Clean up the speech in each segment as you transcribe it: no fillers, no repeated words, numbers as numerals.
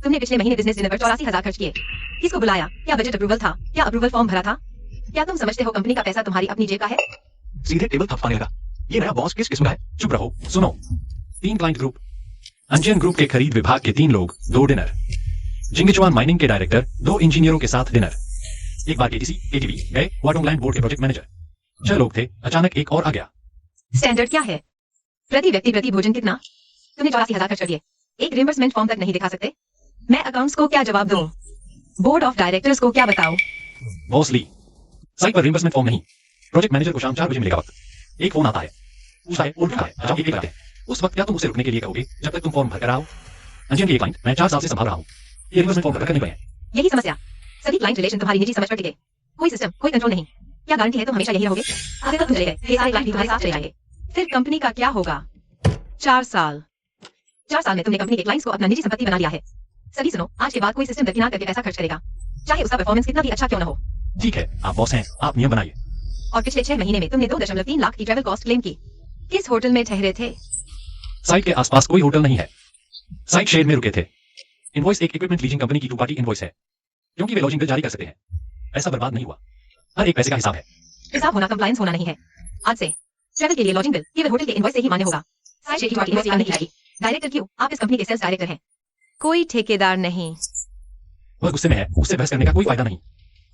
तुमने पिछले महीने बिजनेस डिनर पर 84,000 खर्च किए। किसको बुलाया? क्या बजट अप्रूवल था? क्या अप्रूवल फॉर्म भरा था? क्या तुम समझते हो कंपनी का पैसा तुम्हारी अपनी जेब का है? सीधे टेबल थपथपाने लगा। ये नया बॉस किस किस्म का है? चुप रहो, सुनो। 3 क्लाइंट ग्रुप, अंजन ग्रुप के खरीद विभाग के 3 लोग, 2 डिनर। जिंगिचुआन माइनिंग के डायरेक्टर, 2 इंजीनियरों के साथ डिनर। एक बार केटीसी, केटीवी गए, वाटोंगलैंड बोर्ड के प्रोजेक्ट मैनेजर। 6 लोग थे, अचानक एक और आ गया। स्टैंडर्ड क्या है? प्रति व्यक्ति प्रति भोजन कितना? तुमने 84,000 खर्च कर दिए। एक रिइंबर्समेंट फॉर्म तक नहीं दिखा सकते? मैं अकाउंट्स को क्या जवाब दूं? बोर्ड ऑफ डायरेक्टर्स को क्या बताऊं? बॉस ली, साइट पर रिइंबर्समेंट फॉर्म नहीं। प्रोजेक्ट मैनेजर को शाम 4 बजे मिलेगा वक्त। एक फोन आता है, पूछता है और लिखा है, अच्छा एक आते हैं। उस वक्त क्या तुम उसे रुकने के लिए कहोगे जब तक तुम फॉर्म भर कर आओ? अंजन की एक क्लाइंट मैं 4 साल से संभाल रहा हूँ। ये रिइंबर्समेंट फॉर्म भरकर नहीं गए। यही समस्या। सभी क्लाइंट रिलेशन तुम्हारी निजी समझ पर टिके। कोई सिस्टम, कोई कंट्रोल नहीं। क्या गारंटी है तुम हमेशा यही रहोगे? अगर तुम चले गए, ये सारे क्लाइंट भी तुम्हारे साथ चले जाएंगे। फिर कंपनी का क्या होगा? 4 साल में तुमने कंपनी के क्लाइंट्स को अपना निजी संपत्ति बना लिया है। सभी सुनो, आज के बाद कोई सिस्टम दरकिनार करके पैसा खर्च करेगा, चाहे उसका परफॉर्मेंस कितना भी अच्छा क्यों न हो। ठीक है, आप बॉस हैं, आप नियम बनाइए। और पिछले 6 महीने में तुमने 2.3 लाख की ट्रैवल कॉस्ट क्लेम की। किस होटल में ठहरे थे? साइट के आसपास कोई होटल नहीं है। साइट शेड में रुके थे। इनवॉइस एक इक्विपमेंट लीजिंग कंपनी की 2 पार्टी इनवॉइस है, क्योंकि वे लॉजिंग बिल जारी कर सकते हैं। पैसा बर्बाद नहीं हुआ, हर एक पैसे का हिसाब है। हिसाब होना कंप्लायंस होना नहीं है। आज से ट्रैवल के लिए लॉजिंग बिल केवल होटल के इनवॉइस से ही मान्य होगा। साइट शेड की पार्टी इनवॉइस नहीं जाएगी। डायरेक्टर क्यों? आप इस कंपनी के सेल्स डायरेक्टर हैं, कोई ठेकेदार नहीं। वह गुस्से में है, उससे बहस करने का कोई फायदा नहीं।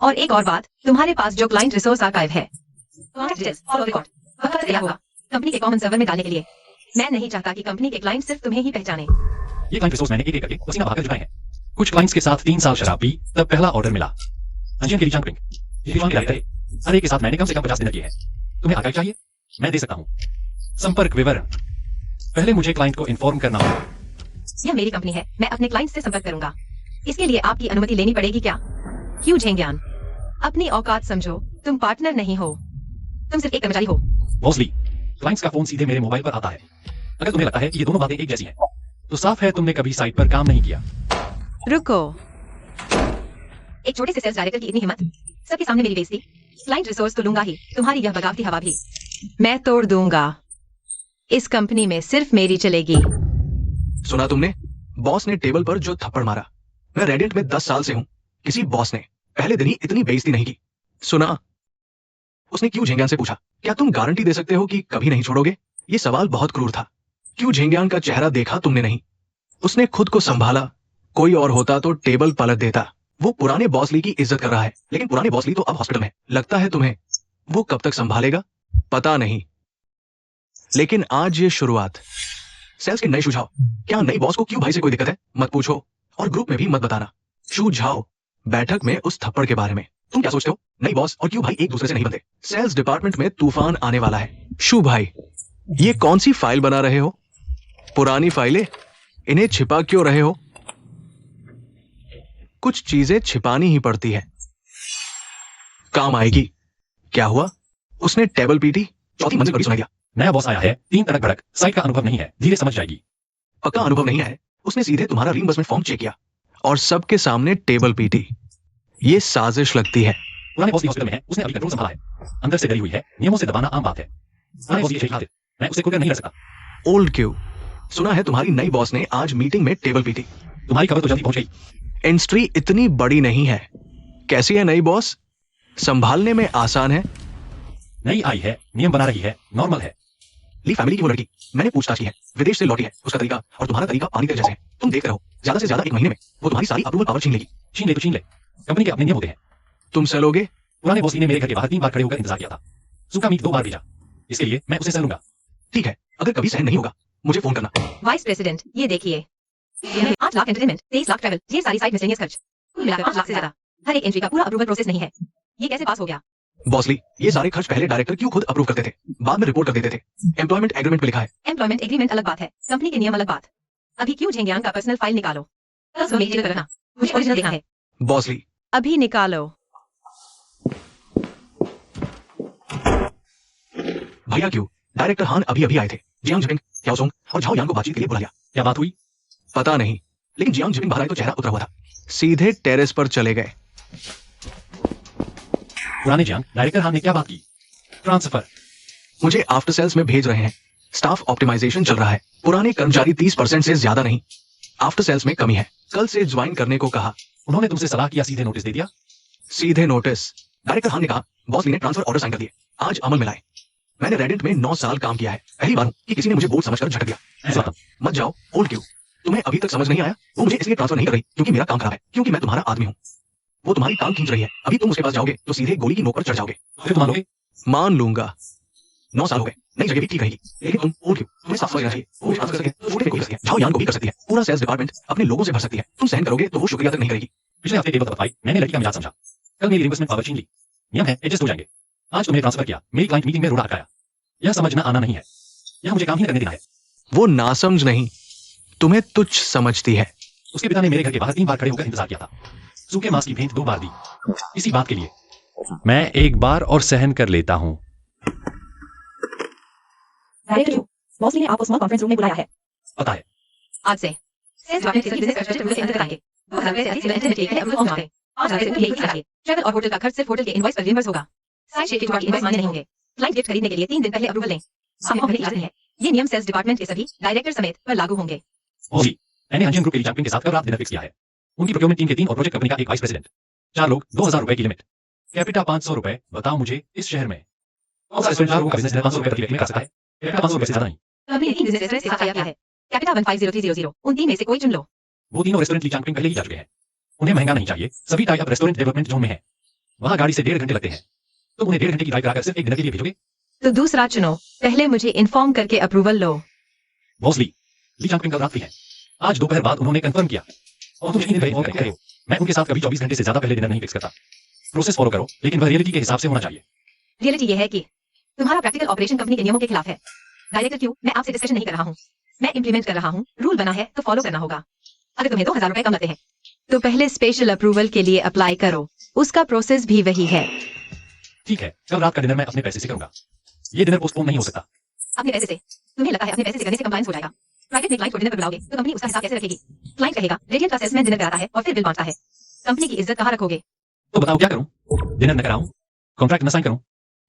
और एक और बात, तुम्हारे पास जो क्लाइंट रिसोर्स आर्काइव है, फॉलो रिकॉर्ड वक्त तैयार होगा कंपनी के कॉमन सर्वर में डालने के लिए। मैं नहीं चाहता कि कंपनी के क्लाइंट सिर्फ तुम्हें ही पहचाने। ये क्लाइंट रिसोर्स मैंने एक एक करके पसीना बहाकर जुटाए हैं। कुछ क्लाइंट्स के साथ 3 साल शराब पी, तब पहला ऑर्डर मिला। अंजन के रिचांग ड्रिंक, हर एक के साथ मैंने कम से कम 50 डिनर किए हैं। तुम्हें आर्काइव चाहिए? मैं दे सकता हूँ। संपर्क विवरण, पहले मुझे क्लाइंट को इन्फॉर्म करना होगा। यह मेरी कंपनी है, मैं अपने क्लाइंट से संपर्क करूंगा। इसके लिए आपकी अनुमति लेनी पड़ेगी क्या? क्यों झेंज्ञान, अपनी औकात समझो। तुम पार्टनर नहीं हो, तुम सिर्फ एक कर्मचारी हो। बॉसली, क्लाइंट्स का फोन सीधे मेरे मोबाइल पर आता है। अगर तुम्हें लगता है कि ये दोनों बातें एक जैसी हैं, तो साफ है तुमने कभी साइट पर काम नहीं किया। रुको, एक छोटे से सेल्स डायरेक्टर की इतनी हिम्मत, सबके सामने मेरी बेइज्जती। क्लाइंट रिसोर्स तो लूंगा ही, तुम्हारी यह बगावती हवा भी मैं तोड़ दूंगा। इस कंपनी में सिर्फ मेरी चलेगी। सुना तुमने? बॉस ने टेबल पर जो थप्पड़ मारा। मैं रेडिएंट में 10 साल से हूं, किसी बॉस ने पहले दिन ही इतनी बेइज्जती नहीं की। सुना? उसने क्यों झेंग्यान से पूछा, क्या तुम गारंटी दे सकते हो कि कभी नहीं छोड़ोगे? ये सवाल बहुत क्रूर था। क्यों झेंग्यान का चेहरा देखा तुमने नहीं? उसने खुद को संभाला। कोई और होता तो टेबल पलट देता। वो पुराने बॉसली की इज्जत कर रहा है, लेकिन पुराने बॉसली तो अब हॉस्पिटल में। लगता है तुम्हें वो कब तक संभालेगा? पता नहीं, लेकिन आज ये शुरुआत। सेल्स के नए सुझाव। क्या नई बॉस को क्यों भाई से कोई दिक्कत है? मत पूछो, और ग्रुप में भी मत बताना। सुझाव, बैठक में उस थप्पड़ के बारे में। तुम क्या सोचते हो? नई बॉस और क्यों भाई एक दूसरे से नहीं बनते? सेल्स डिपार्टमेंट में तूफान आने वाला है। शू भाई, ये कौन सी फाइल बना रहे हो? पुरानी फाइलें? इन्हें छिपा क्यों रहे हो? कुछ चीजें छिपानी ही पड़ती है, काम आएगी। क्या हुआ? उसने टेबल पीटी। चौथी मंजिल पर भी सुनाई दिया। नया बॉस आया है, 3 तड़क भड़क, साइट का अनुभव नहीं है, धीरे समझ जाएगी। पक्का अनुभव नहीं है। उसने सीधे तुम्हारा रीइंबर्समेंट फॉर्म चेक किया और सबके सामने टेबल पीटी। ये साजिश लगती है। पुराने बॉस हॉस्पिटल में है, उसने अभी कंट्रोल संभाला है, अंदर से डरी हुई है, नियमों से दबाना आम बात है। पुराने बॉस ये शेख हादिर, मैं उसे खुलकर नहीं रह सकता। ओल्ड क्यू, सुना है तुम्हारी नई बॉस ने आज मीटिंग में टेबल पीटी। तुम्हारी खबर तो जल्दी पहुंच गई। इंडस्ट्री इतनी बड़ी नहीं है। कैसी है नई बॉस? संभालने में आसान है? नई आई है, नियम बना रही है, नॉर्मल है। ली फैमिली की वो लड़की, मैंने पूछताछ की है, विदेश से लौटी है। उसका तरीका और तुम्हारा तरीका पानी के जैसे है। तुम देखते रहो, ज्यादा से ज्यादा 1 महीने में वो तुम्हारी सारी अप्रूवल पावर छीन लेगी। छीन ले तो छीन ले, कंपनी के अपने नियम होते हैं। तुम सलोगे? पुराने बॉस ने मेरे घर के बाहर 3 बार खड़े होकर इंतजार किया था। सूखा मीट 2 बार भेजा, इसके लिए मैं उसे सहूंगा। ठीक है, अगर कभी सहन नहीं होगा मुझे फोन करना। वाइस प्रेसिडेंट, ये देखिए, 8 लाख एंटरटेनमेंट, 23 लाख ट्रैवल, ये सारी साइट मिसलेनियस खर्च, कुल मिलाकर 5 लाख से ज्यादा। हर एक एंट्री का पूरा अप्रूवल प्रोसेस नहीं है। ये कैसे पास हो गया? बॉसली, ये सारे खर्च पहले डायरेक्टर क्यों खुद अप्रूव करते थे, बाद में रिपोर्ट कर देते थे? एम्प्लॉयमेंट एग्रीमेंट पे लिखा है। एम्प्लॉयमेंट एग्रीमेंट अलग बात है, कंपनी के नियम अलग बात। अभी क्यों झेंग्यान का पर्सनल फाइल निकालो, मेरी रखना, मुझे ओरिजिनल देखना है। बॉसली, अभी निकालो। भैया क्यों? डायरेक्टर हान अभी अभी आए थे। जियांग जिपिंग, याओसोंग और झाओ यांग को बातचीत के लिए बुलाया। क्या बात हुई? पता नहीं, लेकिन जियांग जिपिंग बाहर आए तो चेहरा उतरा हुआ था। सीधे टेरेस पर चले गए। पुराने जियांग, डायरेक्टर हान ने क्या बात की? ट्रांसफर। मुझे आफ्टर सेल्स में भेज रहे हैं। स्टाफ ऑप्टिमाइजेशन चल रहा है। पुराने कर्मचारी 30% से ज्यादा नहीं। आफ्टर सेल्स में कमी है, कल से ज्वाइन करने को कहा। उन्होंने तुमसे सलाह किया, सीधे नोटिस दे दिया? सीधे नोटिस? डायरेक्टर खान ने कहा बॉस ली ने ट्रांसफर ऑर्डर साइन कर दिए, आज अमल में लाए। मैंने रेडिट में 9 साल काम किया है, पहली बार हूं कि किसी ने मुझे बोझ समझकर झटक दिया। खत्म। मत जाओ, ओल्ड क्यों? तुम्हें अभी तक समझ नहीं आया? वो मुझे इसलिए ट्रांसफर नहीं कर रही क्योंकि मेरा काम खराब है, क्योंकि मैं तुम्हारा आदमी हूँ। वो तुम्हारी टांग खींच रही है, अभी तुम उसके पास जाओगे तो सीधे गोली की नोक पर चढ़ जाओगे। फिर तुम मानोगे? मान लूंगा। 9 साल हो गए, नई जगह भी ठीक रहेगी, लेकिन तुम ओल्ड क्यों? तुम्हें साफ समझना चाहिए। वो ट्रांसफर कर सके, छोटे को भी कर सकती है, झाओ यान को भी कर सकती है, पूरा सेल्स डिपार्टमेंट अपने लोगों से भर सकती है। तुम सहन करोगे तो वो शुक्रिया तक नहीं करेगी। पिछले हफ्ते टेबल बताई, मैंने लड़की का मिजाज समझा, कल मेरी रिंबर्समेंट पावर छीन ली। नियम है, एडजस्ट हो जाएंगे। आज तुम्हें ट्रांसफर किया, मेरी क्लाइंट मीटिंग में रोड़ा अटकाया। यह समझना आना नहीं है, यह मुझे काम ही करने देना है। वो नासमझ नहीं, तुम्हें तुच्छ समझती है। उसके पिता ने मेरे घर के बाहर 3 बार खड़े होकर इंतजार किया था, सूखे मांस की भेंट 2 बार दी, इसी बात के लिए। मैं एक बार और सहन कर लेता हूँ। डायरेक्टर बॉस ली ने आपको स्मॉल कॉन्फ्रेंस रूम में बुलाया है। पता है, आज से सेल्स डिपार्टमेंट के सभी बिजनेस स्ट्रक्चर रूल से अंदर कराएंगे। 2000 रुपए से अधिक सिलेंडर के लिए अप्रूवल मांगे। 5000 से यही चाहिए। ट्रैवल और होटल का खर्च सिर्फ होटल के इनवॉइस पर रिइंबर्स होगा। साइड शीट के जुगाड़ इनवॉइस मान्य नहीं होंगे। क्लाइंट गिफ्ट खरीदने के लिए 3 दिन पहले अप्रूवल लें। हम ऑफर इजाजत है। ये नियम सेल्स डिपार्टमेंट के सभी डायरेक्टर समेत पर लागू होंगे। ओजी, मैंने अंजन ग्रुप के लीचांगपिंग के साथ कल रात डिनर फिक्स किया है। उनकी प्रोक्योरमेंट टीम के 3 और प्रोजेक्ट कंपनी का एक वाइस प्रेसिडेंट। 4 लोग, 2000 रुपए की लिमिट। कैपिटा 500 रुपए। बताओ मुझे, इस शहर में कौन सा रेस्टोरेंट 4 लोगों का बिजनेस 500 रुपए प्रति व्यक्ति में कर सकता है? कैपिटा 500 रुपए से ज्यादा नहीं। कंपनी ने 3 बिजनेस रेस्टोरेंट के साथ टाई अप किया है। कैपिटा 150300। उन 3 में से कोई चुन लो। वो तीनों रेस्टोरेंट लीचांगपिंग पहले ही जा चुके हैं, उन्हें महंगा नहीं चाहिए। सभी tie up restaurant development zone में है, वहां गाड़ी से 1.5 घंटे लगते हैं। तुम उन्हें 1.5 घंटे की ड्राइव कराकर सिर्फ एक डिनर के लिए भेजोगे? तो दूसरा चुनो। पहले मुझे इन्फॉर्म करके अप्रूवल लो। बॉस लीचांगपिंग कल रात फ्री है। आज दोपहर बाद उन्होंने कंफर्म किया और तुम यकीन नहीं कर रहे हो। मैं उनके साथ कभी 24 घंटे से ज्यादा पहले डिनर नहीं फिक्स करता। प्रोसेस फॉलो करो, लेकिन वह रियलिटी के हिसाब से होना चाहिए। रियलिटी ये है कि तुम्हारा प्रैक्टिकल ऑपरेशन कंपनी के नियमों के खिलाफ है। डायरेक्टर क्यों? मैं आपसे डिस्कशन नहीं कर रहा हूँ, मैं इंप्लीमेंट कर रहा हूँ। रूल बना है तो फॉलो करना होगा। अगर तुम्हें 2000 रुपए कम लगते हैं तो पहले स्पेशल अप्रूवल के लिए अप्लाई करो। उसका प्रोसेस भी वही है। ठीक है, कल रात का डिनर मैं अपने पैसे से करूंगा। ये डिनर पोस्टपोन नहीं हो सकता। अपने पैसे से? तुम्हें लगता है अपने पैसे से करने से कंप्लायंस हो जाएगा? प्राइवेट में क्लाइंट को डिनर पर बुलाओगे तो कंपनी उसका हिसाब कैसे रखेगी? क्लाइंट कहेगा रेडियंट का सेल्समैन डिनर कराता है और फिर बिल बांटता है। कंपनी की इज्जत कहाँ रखोगे? तो बताओ क्या करूं? डिनर न कराऊं, कॉन्ट्रैक्ट न साइन करूं?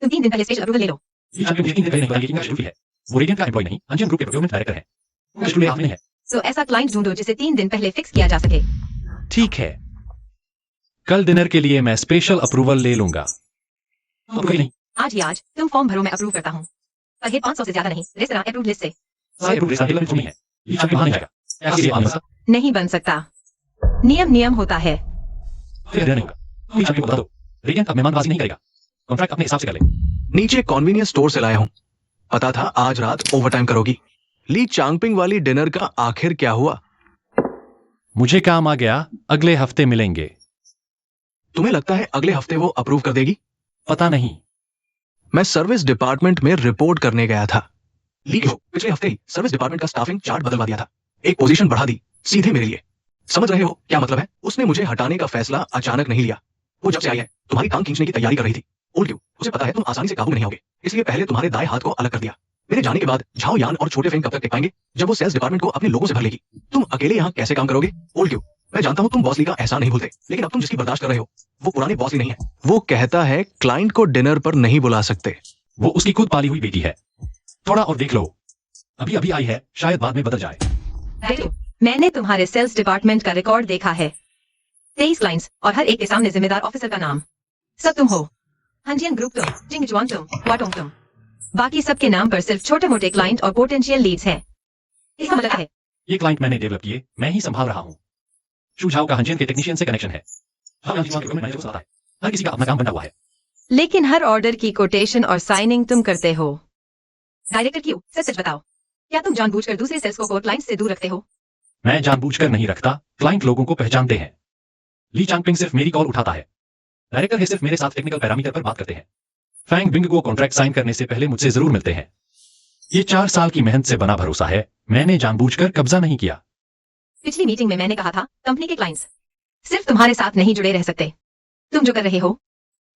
तुम 3 दिन पहले स्पेशल अप्रूवल ले लो। लीचांगपिंग मुझे 3 दिन पहले नहीं पता, मीटिंग का शेड्यूल है। वो रेडियंट का एम्प्लॉय नहीं, अंजन ग्रुप के प्रोक्योरमेंट डायरेक्टर है, उनका शेड्यूल हाथ में नहीं है। तो ऐसा क्लाइंट ढूंढो जिसे 3 दिन पहले फिक्स किया जा सके। ठीक है, कल डिनर के लिए मैं स्पेशल अप्रूवल ले लूंगा। तो कोई नहीं, आज ही आज तुम फॉर्म भरो, मैं अप्रूव करता हूँ। पर ये 500 से ज्यादा नहीं, रेस्तरां अप्रूव लिस्ट से। सारे अप्रूव रेस्टोरेंट टेबल नहीं है, लीचांगपिंग वहां नहीं जाएगा। ऐसे ये आना नहीं बन सकता, नियम होता है। फिर डिनर नहीं होगा। लीचांगपिंग को बता दो, रेडियंट अब मेहमानबाजी नहीं करेगा, कॉन्ट्रैक्ट अपने हिसाब से कर ले। नीचे कॉन्वीनियंस स्टोर से लाया हूँ, पता था आज रात ओवरटाइम करोगी। ली चांगपिंग वाली डिनर का आखिर क्या हुआ? मुझे काम आ गया, अगले हफ्ते मिलेंगे। तुम्हें लगता है अगले हफ्ते वो अप्रूव कर देगी? पता नहीं। मैं सर्विस डिपार्टमेंट में रिपोर्ट करने गया था। ली को पिछले हफ्ते ही सर्विस डिपार्टमेंट का स्टाफिंग चार्ट बदलवा दिया था, एक पोजीशन बढ़ा दी सीधे मेरे लिए। समझ रहे हो क्या मतलब है? उसने मुझे हटाने का फैसला अचानक नहीं लिया। वो जब से आई है तुम्हारी टांग खींचने की तैयारी कर रही थी। ओल्ड क्यों? उसे पता है तुम आसानी से काबू नहीं होगे, इसलिए पहले तुम्हारे दाएं हाथ को अलग कर दिया। मेरे जाने के बाद झाओ यान और छोटे फेंग कब तक टिक पाएंगे जब वो सेल्स डिपार्टमेंट को अपने लोगों से भर लेगी? तुम अकेले यहाँ कैसे काम करोगे? ओल्ड क्यों? मैं जानता हूँ तुम बॉस ली का एहसान नहीं भूलते, लेकिन अब तुम जिसकी बर्दाश्त कर रहे हो वो पुराने बॉस ली नहीं है। वो कहता है क्लाइंट को डिनर पर नहीं बुला सकते। वो उसकी खुद पाली हुई बेटी है। थोड़ा और देख लो, अभी अभी आई है, शायद बाद में बदल जाए। देखो, मैंने तुम्हारे सेल्स डिपार्टमेंट का रिकॉर्ड देखा है। 23 क्लाइंट्स और हर एक के सामने जिम्मेदार ऑफिसर का नाम। सब तुम हो। हंजियन ग्रुप तुम, जिंगजुआन तुम, वाटोंग तुम। बाकी सबके नाम पर सिर्फ छोटे मोटे क्लाइंट और पोटेंशियल लीड्स हैं। इसका मतलब है ये क्लाइंट मैंने डेवलप किए, मैं ही संभाल रहा हूँ। शुझाव का हंजियन के टेक्नीशियन से कनेक्शन है। हर किसी का अपना काम बना हुआ है। लेकिन हर ऑर्डर की कोटेशन और साइनिंग तुम करते हो। डायरेक्टर क्यों? सच बताओ, क्या तुम जानबूझकर दूसरे सेल्स को क्लाइंट से दूर रखते हो? मैं जानबूझकर नहीं रखता, क्लाइंट लोगों को पहचानते हैं। ली चांगपिंग सिर्फ मेरी कॉल उठाता है, डायरेक्टर है सिर्फ मेरे साथ टेक्निकल पैरामीटर पर बात करते हैं। फैंग बिंग को कॉन्ट्रैक्ट साइन करने से पहले मुझसे जरूर मिलते हैं। ये 4 साल की मेहनत से बना भरोसा है, मैंने जानबूझकर कब्जा नहीं किया। पिछली मीटिंग में मैंने कहा था कंपनी के क्लाइंट्स सिर्फ तुम्हारे साथ नहीं जुड़े रह सकते। तुम जो कर रहे हो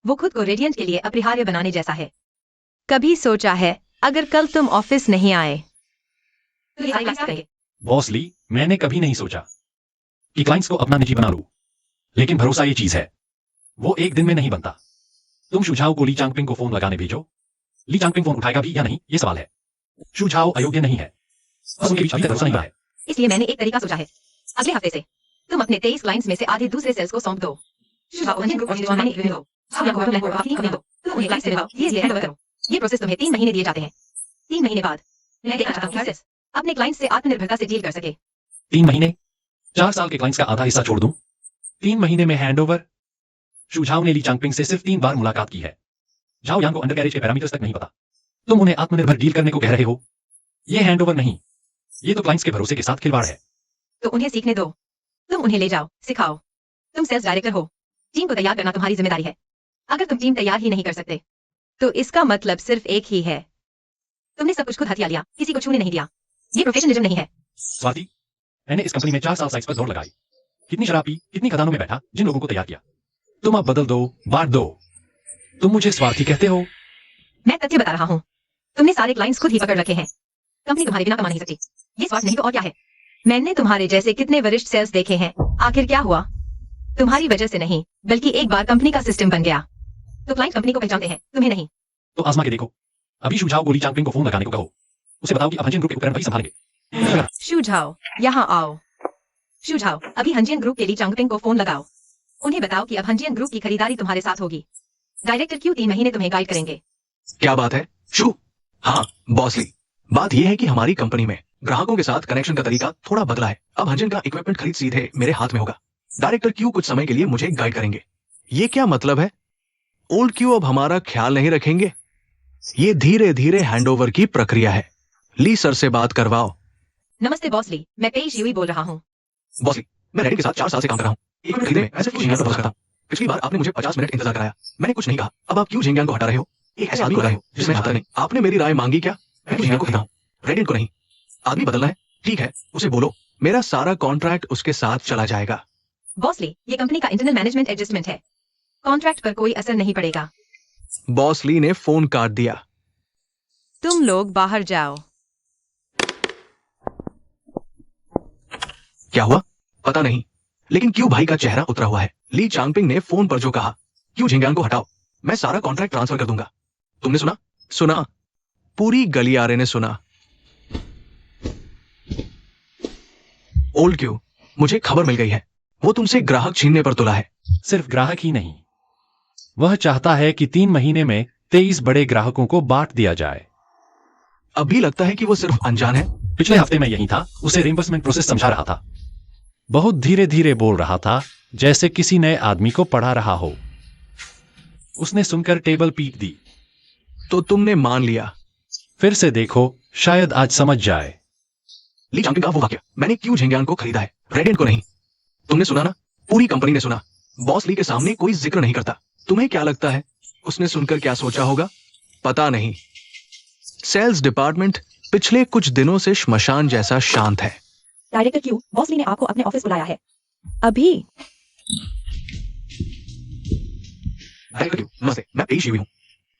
वो खुद को रेडियंट के लिए अपरिहार्य बनाने जैसा है। कभी सोचा है अगर कल तुम ऑफिस नहीं आए तो ये सारी बातें करेंगे? बॉस ली, मैंने कभी नहीं सोचा कि क्लाइंट्स को अपना निजी बना लूं, लेकिन भरोसा ये चीज है, वो एक दिन में नहीं बनता। तुम शुझाव को ली चांगपिंग को फोन लगाने भेजो, ली चांगपिंग फोन उठाएगा भी या नहीं ये सवाल है। शुझाव अयोग्य नहीं है, बस उनके बीच अभी तक भरोसा नहीं है। इसलिए मैंने एक तरीका सोचा है। अगले हफ्ते से तुम अपने 23 क्लाइंट्स में से आधे दूसरे सेल्स को सौंप दो। शुभाओ अंजन ग्रुप और ऑनलाइन इवेंट हो। अब आपको अपने को बाकी नहीं दो। तुम उन्हें क्लाइंट्स से मिलाओ, ये हैंड ओवर करो। ये प्रोसेस तुम्हें 3 महीने दिए जाते हैं। 3 महीने बाद मैं देखना चाहता हूं कि सेल्स अपने क्लाइंट्स से आत्मनिर्भरता से डील कर सके। 3 महीने 4 साल के क्लाइंट्स का आधा हिस्सा छोड़ दूं 3 महीने में हैंडओवर। शुझाव ने ली चांगपिंग से सिर्फ 3 बार मुलाकात की है। झाओ यांग को अंडरकैरेज के पैरामीटर्स तक नहीं पता। तुम उन्हें आत्मनिर्भर डील करने को कह रहे हो। ये हैंडओवर नहीं, ये तो क्लाइंट्स के भरोसे के साथ खिलवाड़ है। तो उन्हें सीखने दो। तुम उन्हें ले जाओ, सिखाओ। तुम सेल्स डायरेक्टर हो। टीम को तैयार करना तुम्हारी जिम्मेदारी है। अगर तुम टीम तैयार ही नहीं कर सकते तो इसका मतलब सिर्फ एक ही है, तुमने सब कुछ खुद हथिया लिया, किसी को छूने नहीं दिया। ये प्रोफेशनलिज्म नहीं है। स्वाति, मैंने इस कंपनी में 4 साल साइज पर दौड़ लगाई। कितनी शराब पी, कितनी खदानों में बैठा, जिन लोगों को तैयार किया। तुम अब बदल दो, बांट दो। तुम मुझे स्वार्थी कहते हो। मैं तथ्य बता रहा हूँ। तुमने सारे क्लाइंट्स खुद ही पकड़ रखे हैं। कंपनी तुम्हारे बिना कमा नहीं सकती। ये स्वार्थ नहीं तो और क्या है? मैंने तुम्हारे जैसे कितने वरिष्ठ सेल्स देखे हैं। आखिर क्या हुआ? तुम्हारी वजह से नहीं, बल्कि एक बार कंपनी का सिस्टम बन गया तो क्लाइंट कंपनी को पहचानते हैं, तुम्हें नहीं। तो आजमा के देखो। अभी शुझाव को ली चांगपिंग को फोन लगाने को कहो। उसे बताओ कि अब हंजिन ग्रुप के उपकरण वही संभालेंगे। शुझाओ, यहाँ आओ। शुझाओ, अभी हंजियन ग्रुप के लिए चांगपिंग को फोन लगाओ। उन्हें बताओ कि अब हंजियन ग्रुप की खरीदारी तुम्हारे साथ होगी। डायरेक्टर क्यों 3 महीने तुम्हें गाइड करेंगे। क्या बात है शू? हाँ बॉसली, बात यह है कि हमारी कंपनी में ग्राहकों के साथ कनेक्शन का तरीका थोड़ा बदला है। अब हंजन का इक्विपमेंट खरीद सीधे मेरे हाथ में होगा। डायरेक्टर क्यू कुछ समय के लिए मुझे गाइड करेंगे। ये क्या मतलब है? ओल्ड क्यू अब हमारा ख्याल नहीं रखेंगे? ये धीरे धीरे हैंडओवर की प्रक्रिया है। ली सर से बात करवाओ। नमस्ते बॉस ली, मैं पेश यूई बोल रहा हूँ। बॉसली, मैं रेडिन के साथ 4 साल से काम कर रहा हूँ। इक्विपमेंट खरीदने में ऐसे कुछ झिंगान करता हूँ। पिछली बार आपने मुझे 50 मिनट इंतजार कराया, मैंने कुछ नहीं कहा। अब आप क्यों झिंगान को हटा रहे हो? एक ऐसे आदमी को लगाए हो जिसमें आता नहीं। आपने मेरी राय मांगी क्या? मैं झिंगान को खरीदा हूँ, रेडिन को नहीं। आदमी बदलना है, ठीक है, उसे बोलो मेरा सारा कॉन्ट्रैक्ट उसके साथ चला जाएगा। बॉस ली, ये कंपनी का इंटरनल मैनेजमेंट एडजस्टमेंट है। कॉन्ट्रैक्ट पर कोई असर नहीं पड़ेगा। बॉस ली ने फोन काट दिया। तुम लोग बाहर जाओ। क्या हुआ पता नहीं, लेकिन क्यों भाई का चेहरा उतरा हुआ है। ली चांगपिंग ने फोन पर जो कहा, क्यों झिंगान को हटाओ, मैं सारा कॉन्ट्रैक्ट ट्रांसफर कर दूंगा। तुमने सुना? सुना, पूरी गलियारे ने सुना। ओल्ड क्यू, मुझे खबर मिल गई है, वो तुमसे ग्राहक छीनने पर तुला है। सिर्फ ग्राहक ही नहीं, वह चाहता है कि 3 महीने में 23 बड़े ग्राहकों को बांट दिया जाए। अभी लगता है कि वो सिर्फ अनजान है। पिछले हफ्ते मैं यहीं था, उसे रिइंबर्समेंट प्रोसेस समझा रहा था। बहुत धीरे धीरे बोल रहा था, जैसे किसी नए आदमी को पढ़ा रहा हो। उसने सुनकर टेबल पीट दी। तो तुमने मान लिया? फिर से देखो, शायद आज समझ जाए। ली चांगपिंग का वो वाक्य, मैंने क्यों झिंगान को खरीदा है, रेडियंट को नहीं। तुमने सुना ना? पूरी कंपनी ने सुना। बॉस ली के सामने कोई जिक्र नहीं करता। तुम्हें क्या लगता है उसने सुनकर क्या सोचा होगा? पता नहीं। सेल्स डिपार्टमेंट पिछले कुछ दिनों से श्मशान जैसा शांत है। डायरेक्टर क्यू, बॉस ली ने आपको अपने ऑफिस बुलाया है। अभी? डायरेक्टर क्यू, नमस्ते, मैं पेश हुई हूँ।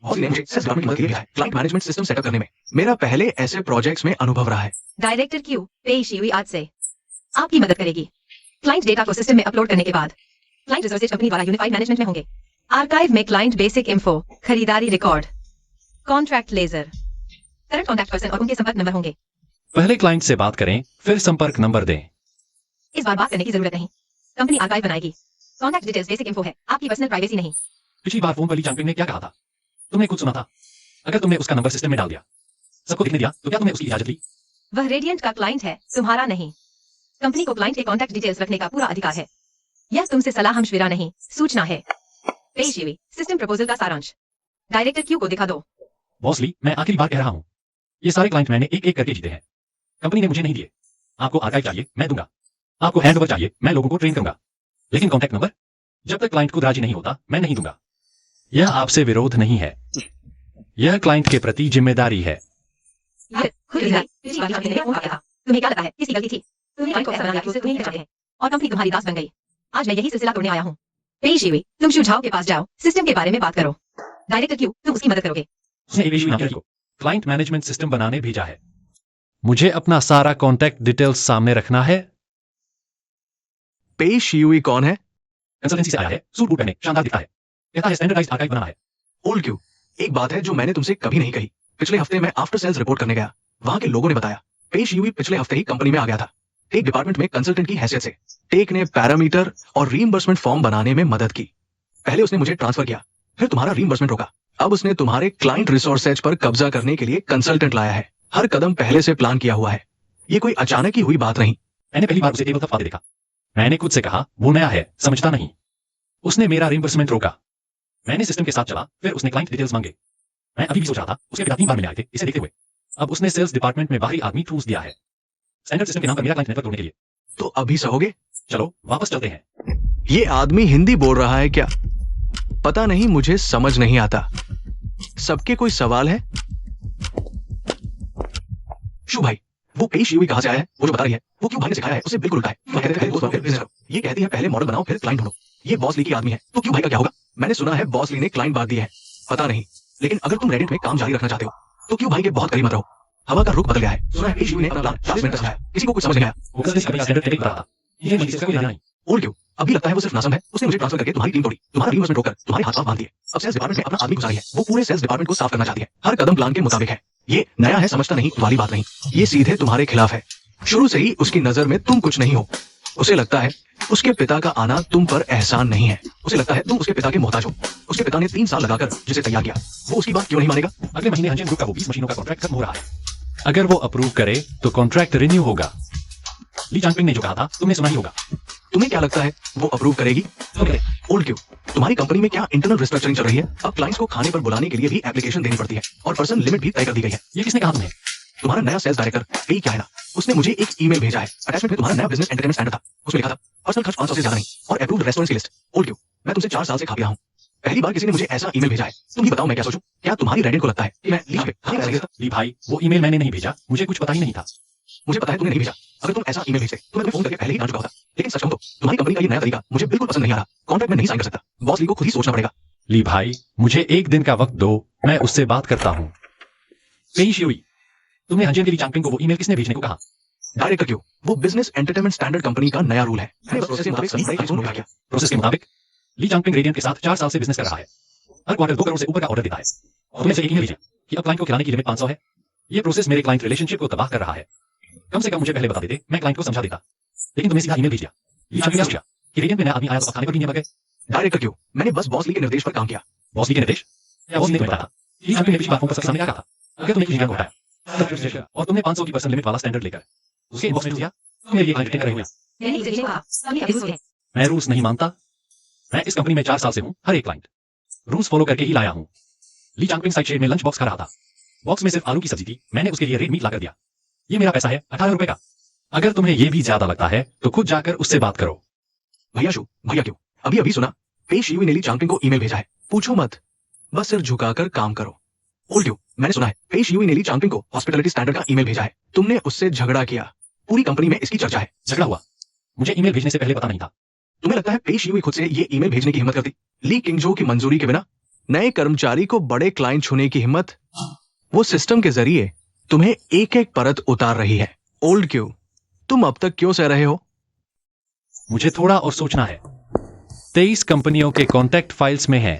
बॉस ली ने मुझे सेल्स डिपार्टमेंट की मदद के लिए भेजा है, क्लाइंट मैनेजमेंट सिस्टम सेटअप करने में। मेरा पहले ऐसे प्रोजेक्ट्स में अनुभव रहा है। डायरेक्टर क्यू, पेश यूई आज से आपकी मदद करेगी। क्लाइंट डेटा को सिस्टम में अपलोड करने के बाद क्लाइंट रिसोर्सेज कंपनी द्वारा यूनिफाइड मैनेजमेंट में होंगे। आर्काइव में क्लाइंट बेसिक इंफो, खरीदारी record, contract ledger, current contact person और उनके संपर्क नंबर होंगे। पहले क्लाइंट से बात करें, फिर संपर्क नंबर दें। इस बार बात करने की जरूरत नहीं, कंपनी आर्काइव बनाएगी। कॉन्टैक्ट डिटेल्स बेसिक इंफो है, आपकी पर्सनल प्राइवेसी नहीं। पिछली बार फोन पर ली चांगपिंग ने क्या कहा था? तुमने खुद सुना था। अगर तुमने उसका नंबर सिस्टम में डाल दिया, सबको दिखने दिया, तो क्या तुमने उसकी इजाजत ली? वह रेडियंट का क्लाइंट है, तुम्हारा नहीं। कंपनी को क्लाइंट के कॉन्टैक्ट डिटेल्स रखने का पूरा अधिकार है। यह तुमसे सलाह मशविरा नहीं, सूचना है। पेश हुई सिस्टम प्रपोजल का सारांश डायरेक्टर क्यू को दिखा दो। बॉस ली, मैं आखिरी बार कह रहा हूं, ये सारे क्लाइंट मैंने एक एक करके जीते हैं। कंपनी ने मुझे नहीं दिए। आपको आर्काइव चाहिए, मैं दूंगा। आपको हैंडओवर चाहिए, मैं लोगों को ट्रेन करूंगा। लेकिन कॉन्टैक्ट नंबर, जब तक क्लाइंट खुद राजी नहीं होता, मैं नहीं दूंगा। यह आपसे विरोध नहीं है, यह क्लाइंट के प्रति जिम्मेदारी है। पिछली बार आपने फोन किया था। तुम्हें क्या लगता है किसकी गलती थी? तुमने क्लाइंट को ऐसा बनाया कि उसे तुम्हें चाहते हैं और कंपनी तुम्हारी दास बन गई। आज मैं यही सिलसिला तोड़ने आया हूँ। पेश हुई, तुम सुझाव के पास जाओ, सिस्टम के बारे में बात करो। डायरेक्टर क्यू, तुम उसकी मदद करोगे। उसने एवेशी नाम को क्लाइंट मैनेजमेंट सिस्टम बनाने भेजा है। मुझे अपना सारा कॉन्टैक्ट डिटेल्स सामने रखना है। पेश हुई कौन है? कंसल्टेंसी से आया है, सूट बूट पहने, शानदार दिखता है। कहता है स्टैंडर्डाइज्ड आर्काइव बनाना है। ओल्ड क्यू, एक बात है जो मैंने तुमसे कभी नहीं कही। पिछले हफ्ते मैं आफ्टर सेल्स रिपोर्ट करने गया, वहां के लोगों ने बताया पेश हुई पिछले हफ्ते ही कंपनी में आ गया था। टेक डिपार्टमेंट में कंसल्टेंट की हैसियत से टेक ने पैरामीटर और रीइंबर्समेंट फॉर्म बनाने में मदद की। पहले उसने मुझे ट्रांसफर किया, फिर तुम्हारा रीइंबर्समेंट रोका। अब उसने तुम्हारे क्लाइंट रिसोर्सेज पर कब्जा करने के लिए कंसल्टेंट लाया है। हर कदम पहले से प्लान किया हुआ है। ये कोई अचानक ही हुई बात नहीं। मैंने पहली बार उसे टेबल तक आते देखा। मैंने खुद से कहा वो नया है, समझता नहीं। उसने मेरा रिइंबर्समेंट रोका। मैंने सिस्टम के साथ चला, फिर उसने क्लाइंट डिटेल्स मांगे। मैं अभी भी सोच रहा था, उसके पिता 3 बार मिले आए थे इसे देखते हुए। अब उसने सेल्स डिपार्टमेंट में बाहरी आदमी ठूस दिया है स्टैंडर्ड सिस्टम के नाम पर मेरा क्लाइंट नेटवर्क तोड़ने के लिए। तो अभी सहोगे? चलो वापस चलते हैं। ये आदमी हिंदी बोल रहा है क्या? पता नहीं, मुझे समझ नहीं आता। सबके कोई सवाल है? शू भाई, वो पेश हुई कहां से आया है? वो जो बता रही है वो क्यों भाई ने सिखाया है उसे बिल्कुल उल्टा है। तो कहते हैं पहले दोस्त बनो, फिर बिजनेस करो। ये कहती है पहले मॉडल बनाओ फिर क्लाइंट ढूंढो। ये बॉस ली की आदमी है, तो क्यों भाई का क्या होगा? मैंने सुना है बॉस ली ने क्लाइंट बांट दिए हैं। पता नहीं, लेकिन अगर तुम रेडिट में काम जारी रखना चाहते हो तो क्यों भाई के बहुत करीब मत रहो। हवा का रुख बदल गया है। सुना है पेश हुई ने अपना प्लान 40 मिनट तक चलाया, किसी को कुछ समझ नहीं आया। वो कल से अपनी स्टैंडर्ड टेक बता था। ये मुझे इसका कोई लेना नहीं। और क्यों? अभी लगता है वो सिर्फ नासम है। उसने मुझे ट्रांसफर करके तुम्हारी टीम तोड़ी, तुम्हारा रिइंबर्समेंट रोकर तुम्हारे हाथ पांव बांध दिए। अब सेल्स डिपार्टमेंट में अपना आदमी गुजारी है। वो पूरे सेल्स डिपार्टमेंट को साफ करना चाहती है। हर कदम प्लान के मुताबिक है। ये नया है समझता नहीं वाली बात नहीं, ये सीधे तुम्हारे खिलाफ है। शुरू से ही उसकी नजर में तुम कुछ नहीं हो। उसे लगता है उसके पिता का आना तुम पर एहसान नहीं है। उसे लगता है तुम उसके पिता के मोहताज हो। उसके पिता ने 3 साल लगाकर जिसे तैयार किया, वो उसकी बात क्यों नहीं मानेगा? अगले महीने हंजन ग्रुप का वो 20 मशीनों का कॉन्ट्रैक्ट खत्म हो रहा है। अगर वो अप्रूव करे तो कॉन्ट्रैक्ट रिन्यू होगा। ली चांगपिंग ने जो कहा था तुमने सुना ही होगा। तुम्हें क्या लगता है वो अप्रूव करेगी? ओल्ड क्यों? तुम्हारी कंपनी में क्या इंटरनल रिस्ट्रक्चरिंग चल रही है? अब क्लाइंट्स को खाने पर बुलाने के लिए भी एप्लीकेशन देनी पड़ती है और पर्सन लिमिट भी तय कर दी गई है। ये किसने कहा तुम्हें? तुम्हारा नया सेल्स डायरेक्टर कई क्या है ना, उसने मुझे एक ईमेल भेजा है। अटैचमेंट में तुम्हारा नया बिजनेस एंटरटेनमेंट स्टैंडर्ड था। उसमें लिखा था पर्सनल खर्च 500 से ज्यादा नहीं और अप्रूव्ड रेस्टोरेंट्स की लिस्ट। ओल्ड क्यों? मैं तुमसे 4 साल से खा पिया हूं। पहली बार किसी ने मुझे ऐसा ईमेल भेजा है। तुम ही बताओ मैं क्या सोचूं? क्या तुम्हारी रेडिट को लगता है कि मैं ली भाई, वो ईमेल मैंने नहीं भेजा, मुझे कुछ पता ही नहीं था। मुझे पता है तुमने नहीं भेजा। अगर तुम ऐसा ईमेल भेजते तो मैं तुम्हें फोन करके पहले ही जान चुका होता। लेकिन सच कहूं तो तुम्हारी कंपनी का ये नया तरीका मुझे बिल्कुल पसंद नहीं आ रहा। कॉन्ट्रैक्ट में नहीं साइन कर सकता। बॉस ली को खुद ही सोचना पड़ेगा। ली भाई, मुझे 1 दिन का वक्त दो, मैं उससे बात करता हूँ। पेश हुई, तुमने हंजन के ली चांगपिंग को वो ईमेल किसने भेजने को कहा? डायरेक्टर क्यों? वो बिजनेस एंटरटेनमेंट स्टैंडर्ड कंपनी का नया रूल है। प्रोसेस के मुताबिक सभी बड़े कामों में आ गया। प्रोसेस के मुताबिक ली चांगपिंग रेडियंट के साथ 4 साल से बिजनेस कर रहा है। हर क्वार्टर 2 करोड़ से ऊपर का ऑर्डर देता है। तुमने से एक ईमेल भेजा कि अब क्लाइंट को खिलाने की लिमिट 500 है। ये प्रोसेस मेरे क्लाइंट रिलेशनशिप को तबाह कर रहा है। कम से कम मुझे पहले बता देते, मैं क्लाइंट को समझा देता। लेकिन तुमने सीधा ईमेल भेज दिया। ली चांगपिंग ने सोचा कि रेडियंट में नया आदमी आया तो अब खाने पर भी नहीं गए। डायरेक्टर क्यों? मैंने बस बॉस ली के निर्देश पर काम किया। बॉस ली के निर्देश या बॉस ने तुम्हें बताया? ली चांगपिंग ने पिछली बार फोन पर सबके सामने क्या कहा था? अगर तुमने किसी को हटाया और तुमने 500 की पर्सन लिमिट वाला स्टैंडर्ड लेकर उसके इनबॉक्स में दिया, तुम मेरे लिए क्लाइंट कर रहे हो। मैंने इसे कहा, हमने अभी रूल्स हैं। मैं रूल्स नहीं मानता। मैं इस कंपनी में 4 साल से हूँ। हर एक क्लाइंट रूल्स फॉलो करके ही लाया हूँ। ली चांगपिंग साइड शेड में लंच बॉक्स खा रहा था। बॉक्स में सिर्फ आलू की सब्जी थी। मैंने उसके लिए रेड मीट लाकर दिया। ये मेरा पैसा है, 18 रुपए का। अगर तुम्हें ये भी ज्यादा लगता है तो खुद जाकर उससे बात करो। भैया क्यों? अभी अभी सुना पेश हुई ने ली चांगपिंग को ईमेल भेजा है। पूछो मत, बस सिर झुकाकर काम करो। ओल्ड क्यों? मैंने सुना है पेश हुई ने ली चांगपिंग को हॉस्पिटलिटी स्टैंडर्ड का ईमेल भेजा है। तुमने उससे झगड़ा किया। पूरी कंपनी में इसकी चर्चा है। झगड़ा हुआ? मुझे ईमेल भेजने से पहले पता नहीं था। तुम्हें लगता है पेश हुई खुद से ये ईमेल भेजने की हिम्मत करती? ली किंगजो की मंजूरी के बिना नए कर्मचारी को बड़े क्लाइंट छूने की हिम्मत? वो सिस्टम के जरिए तुम्हें एक एक परत उतार रही है। ओल्ड क्यों? तुम अब तक क्यों सह रहे हो? मुझे थोड़ा और सोचना है। 23 कंपनियों के कॉन्टैक्ट फाइल्स में है,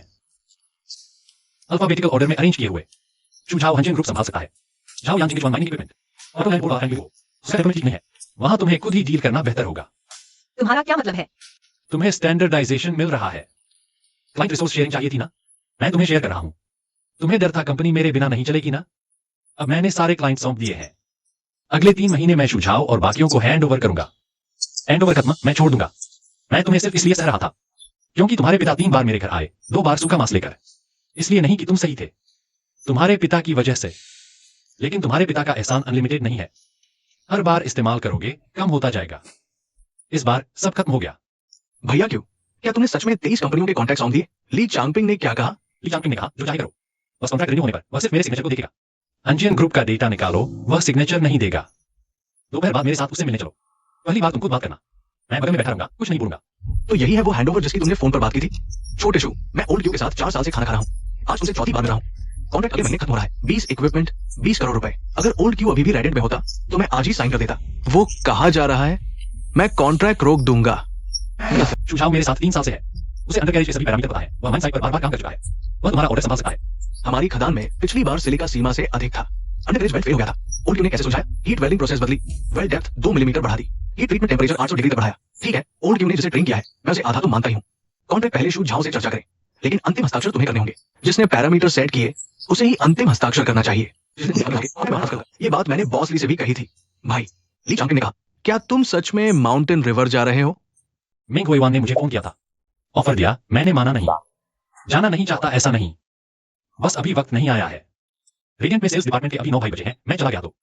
अल्फाबेटिकल ऑर्डर में अरेंज किए हुए। झाओ हंजन ग्रुप संभाल सकता है। झाओ यांग के माइनिंग इक्विपमेंट, ऑटोलैंड बोर्ड और उसका ठीक नहीं है। वहां तुम्हें खुद ही डील करना बेहतर होगा। तुम्हारा क्या मतलब है? तुम्हें स्टैंडर्डाइजेशन मिल रहा है। क्लाइंट रिसोर्स शेयरिंग चाहिए थी ना, मैं तुम्हें शेयर कर रहा हूं। तुम्हें डर था कंपनी मेरे बिना नहीं चलेगी ना। अब मैंने सारे क्लाइंट सौंप दिए हैं। अगले 3 महीने मैं सुझाव और बाकियों को हैंड ओवर करूंगा। हैंड ओवर खत्म, मैं छोड़ दूंगा। मैं तुम्हें सिर्फ इसलिए सह रहा था क्योंकि तुम्हारे पिता 3 बार मेरे घर आए, 2 बार सूखा मांस लेकर। इसलिए नहीं कि तुम सही थे, तुम्हारे पिता की वजह से। लेकिन तुम्हारे पिता का एहसान अनलिमिटेड नहीं है। हर बार इस्तेमाल करोगे कम होता जाएगा। इस बार सब खत्म हो गया। भैया क्यों? क्या तुमने सच में 23 कंपनियों के कॉन्टैक्ट सौंप दिए? ली चांगपिंग ने क्या कहा? ली चांगपिंग ने कहा जो चाहे करो, बस कॉन्ट्रैक्ट रिन्यू होने पर वह सिर्फ मेरे सिग्नेचर को देखेगा। हंजियन ग्रुप का डेटा निकालो, वह सिग्नेचर नहीं देगा। दोपहर बाद मेरे साथ उससे मिलने चलो। पहली बार तुम खुद बात करना, मैं बगल में बैठा रहूंगा, कुछ नहीं बोलूंगा। तो यही है वो हैंडओवर जिसकी तुमने फोन पर बात की थी? छोटे शू, मैं ओल्ड क्यू के साथ 4 साल से खाना खा रहा हूँ। आज तुमसे चौथी बार मिल रहा हूँ। कॉन्ट्रैक्ट अगले महीने खत्म हो रहा है। 20 इक्विपमेंट, 20 करोड़ रुपए। अगर ओल्ड क्यू अभी भी रेडिट में होता तो मैं आज ही साइन कर देता। वो कहा जा रहा है मैं कॉन्ट्रैक्ट रोक दूंगा। सुझाव मेरे साथ 3 साल से है। उसे अंडरकैरेज के सभी पैरामीटर पता है। वह माइन साइट पर बार-बार काम कर चुका है। वह तुम्हारा ऑर्डर संभाल सकता है। हमारी खदान में पिछली बार सिलिका सीमा से अधिक था। अंडरग्रेज वेल्ड फेल हो गया था। ओल्ड क्यू ने कैसे सुलझाया? हीट वेल्डिंग प्रोसेस बदली, वेल्ड डेप्थ 2 मिलीमीटर बढ़ा दी, हीट ट्रीटमेंट टेंपरेचर 800 डिग्री तक बढ़ाया। ठीक है, ओल्ड क्यू ने जिसे ट्रेन किया है मैं उसे आधा तो मानता ही हूँ। कॉन्ट्रैक्ट पहले शू झाओ से चर्चा करें, लेकिन अंतिम हस्ताक्षर तुम्हें करने होंगे। जिसने पैरामीटर सेट किए उसे ही अंतिम हस्ताक्षर करना चाहिए। ये बात मैंने बॉस ली से भी कही थी। भाई, ली चांगकिन ने कहा, क्या तुम सच में माउंटेन रिवर जा रहे हो? मेंग हुईवान ने मुझे फोन किया था, ऑफर दिया, मैंने माना नहीं। जाना नहीं चाहता ऐसा नहीं, बस अभी वक्त नहीं आया है। रेडियंट में सेल्स डिपार्टमेंट के अभी 9 भाई बचे हैं, मैं चला गया तो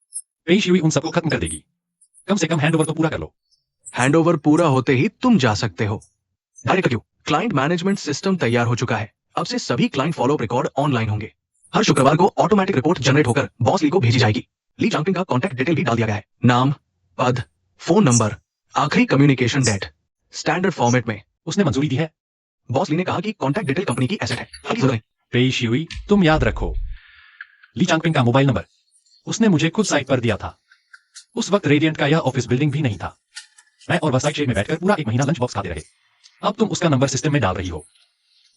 पेई शियुई उन सबको खत्म कर देगी। कम से कम हैंडओवर तो पूरा कर लो। हैंडओवर पूरा होते ही तुम जा सकते हो। डायरेक्टर क्यों? क्लाइंट मैनेजमेंट सिस्टम तैयार हो चुका है। अब से सभी क्लाइंट फॉलोअप रिकॉर्ड ऑनलाइन होंगे। हर शुक्रवार को ऑटोमेटिक रिपोर्ट जनरेट होकर बॉस ली को भेजी जाएगी। ली चांगकिन का कॉन्टैक्ट डिटेल भी डाल दिया गया है, नाम, पद, फोन नंबर, आखिरी कम्युनिकेशन डेट, स्टैंडर्ड फॉर्मेट में। उसने मंजूरी दी है। बॉस ली ने कहा कि कॉन्टैक्ट डिटेल कंपनी की एसेट है, हर की जरूरत नहीं। पेई शियुई, तुम याद रखो ली चांगपिंग का मोबाइल नंबर उसने मुझे खुद साइट पर दिया था। उस वक्त रेडियंट का यह ऑफिस बिल्डिंग भी नहीं था। मैं और वह साइट शेड में बैठकर पूरा 1 महीना लंच बॉक्स खाते रहे। अब तुम उसका नंबर सिस्टम में डाल रही हो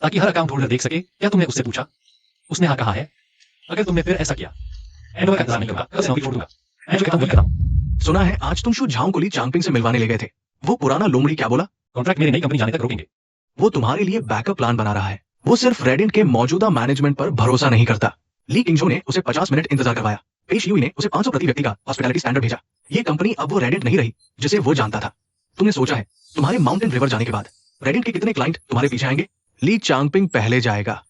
ताकि हर अकाउंट होल्डर देख सके। क्या तुमने उससे पूछा? उसने हाँ कहा है। अगर तुमने फिर ऐसा किया, हैंडओवर का इंतजार नहीं करूंगा, कल से नौकरी छोड़ दूंगा। मैं जो कहता हूं वही करता हूं। सुना है आज तुम शू झाओ को ली चांगपिंग से मिलवाने ले गए थे। वो पुराना लोमड़ी क्या बोला? कॉन्ट्रैक्ट मेरी नई कंपनी जाने तक रोकेंगे। वो तुम्हारे लिए बैकअप प्लान बना रहा है। वो सिर्फ रेडियंट के मौजूदा मैनेजमेंट पर भरोसा नहीं करता। ली किंगजो ने उसे 50 मिनट इंतजार करवाया। पेई शियुई ने उसे 500 प्रति व्यक्ति का हॉस्पिटैलिटी स्टैंडर्ड भेजा। ये कंपनी अब वो रेडियंट नहीं रही जिसे वो जानता था। तुमने सोचा है तुम्हारे माउंटेन रिवर जाने के बाद रेडियंट के कितने क्लाइंट तुम्हारे पीछे आएंगे? ली चांगपिंग पहले जाएगा।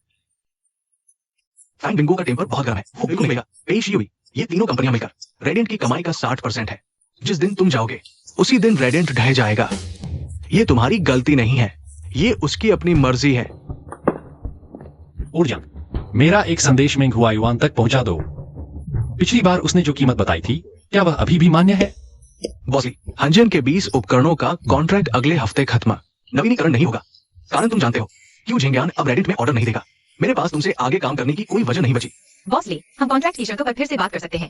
फैंग बिंगो का टेम्पर बहुत गर्म है, वो बिल्कुल मिलेगा। पेई शियुई, ये तीनों कंपनियां मिलकर रेडियंट की कमाई का 60% है। जिस दिन तुम जाओगे उसी दिन रेडियंट ढह जाएगा। ये तुम्हारी गलती नहीं है, ये उसकी अपनी मर्जी है। ओरजंग, मेरा एक संदेश मेंग हुआयुआन तक पहुंचा दो। पिछली बार उसने जो कीमत बताई थी, क्या वह अभी भी मान्य है? बॉसली, हंजियन के 20 उपकरणों का कॉन्ट्रैक्ट अगले हफ्ते खत्म। नवीनीकरण नहीं होगा, कारण तुम जानते हो क्यों झेंगियान अब रेडिट में ऑर्डर नहीं देगा। मेरे पास तुमसे आगे काम करने की कोई वजह नहीं बची। बॉस ली, हम कॉन्ट्रैक्ट की शर्तों पर फिर से बात कर सकते हैं।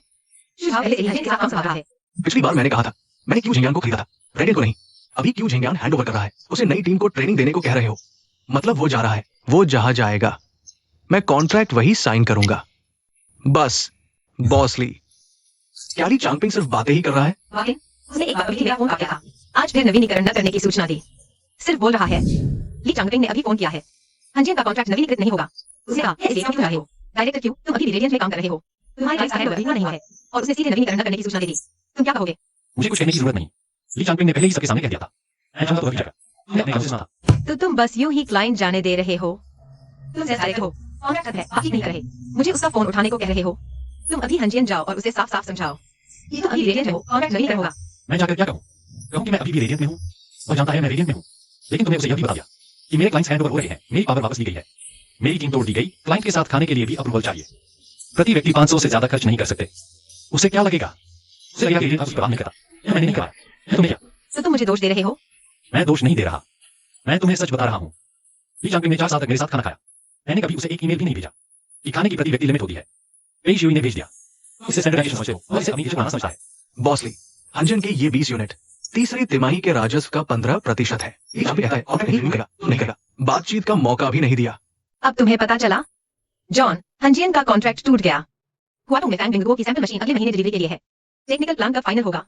सुझाव पहले से ही हंजियन के साथ काम संभाल रहा है। पिछली बार मैंने कहा था मैंने क्यों झेंगियान को खरीदा था, रेडिट को नहीं। अभी क्यों झेंगियान हैंडओवर कर रहा है, उसे नई टीम को ट्रेनिंग देने को कह रहे हो। मतलब वो जा रहा है, वो जहां जाएगा मैं कॉन्ट्रैक्ट वही साइन करूंगा बस। बॉसली, क्या ली चांगपिंग सिर्फ बातें ही कर रहा है? वाकई उसने एक बार अभी मेरा फोन काट दिया था। आज फिर नवीनीकरण न करने की सूचना दी। सिर्फ बोल रहा है। ली चांगपिंग ने अभी फोन किया है। हंजियन का कॉन्ट्रैक्ट नवीनीकृत नहीं होगा। उसने कहा इसलिए क्यों रहे हो? डायरेक्टर क्यों? तुम अभी भी रेडियंट में काम कर रहे हो। तुम्हारे पास हैंडओवर पूरा नहीं हुआ है और उसने सीधे नवीनीकरण न करने की सूचना दे दी। तुम क्या कहोगे? मुझे कुछ कहने की जरूरत नहीं। ली चांगपिंग ने पहले ही सबके सामने कह दिया था। मैं चाहता तो अभी जाएगा। तुमने अपने काम से सुना था। तो तुम बस यूं ही क्लाइंट जाने दे रहे हो। तुम जैसा डायरेक्टर हो, कॉन्ट्रैक्ट अब है, बाकी नहीं कर रहे। मुझे उसका फोन उठाने को कह रहे हो। तुम अभी हंजियन जाओ और उसे साफ साफ समझाओ कि तुम अभी रेडियंट में हो, कॉन्ट्रैक्ट नवीनीकरण होगा। मैं जाकर क्या कहूँ? कहूँ कि मैं अभी भी रेडियंट में हूँ। वह जानता है मैं रेडियंट में हूँ, लेकिन तुमने उसे यह भी बता दिया कि मेरे क्लाइंट्स हैंडओवर हो रहे हैं, मेरी पावर वापस ली गई है, मेरी टीम तोड़ दी गई। क्लाइंट के साथ खाने के लिए भी अप्रूवल चाहिए। प्रति व्यक्ति 500 से ज्यादा खर्च नहीं कर सकते। उसे क्या लगेगा? उसे लगेगा कि रेडियंट उसकी बात नहीं करता। मैंने नहीं कहा। तुमने क्या? तो तुम मुझे दोष दे रहे हो? मैं दोष नहीं दे रहा, मैं तुम्हें सच बता रहा हूँ। ली चांगपिंग ने 4 साल तक मेरे साथ खाना खाया। मैंने कभी उसे एक ईमेल भी नहीं भेजा कि खाने की प्रति व्यक्ति लिमिट होती है। पेई शियुई ने भेज दिया। इसे स्टैंडर्डाइजेशन समझते हो और इसे अपनी इज्जत बनाना समझता है। बॉसली, हंजियन के ये 20 यूनिट तीसरी तिमाही के राजस्व का 15% है। ये कहता है कॉन्ट्रैक्ट नहीं करेगा तो नहीं करेगा। बातचीत का मौका भी नहीं दिया। अब तुम्हें पता चला? जॉन, हंजियन का कॉन्ट्रैक्ट टूट गया। हुआटोंग में फैंग बिंगो की सैंपल मशीन अगले महीने डिलीवरी के लिए है। टेक्निकल प्लान का फाइनल होगा।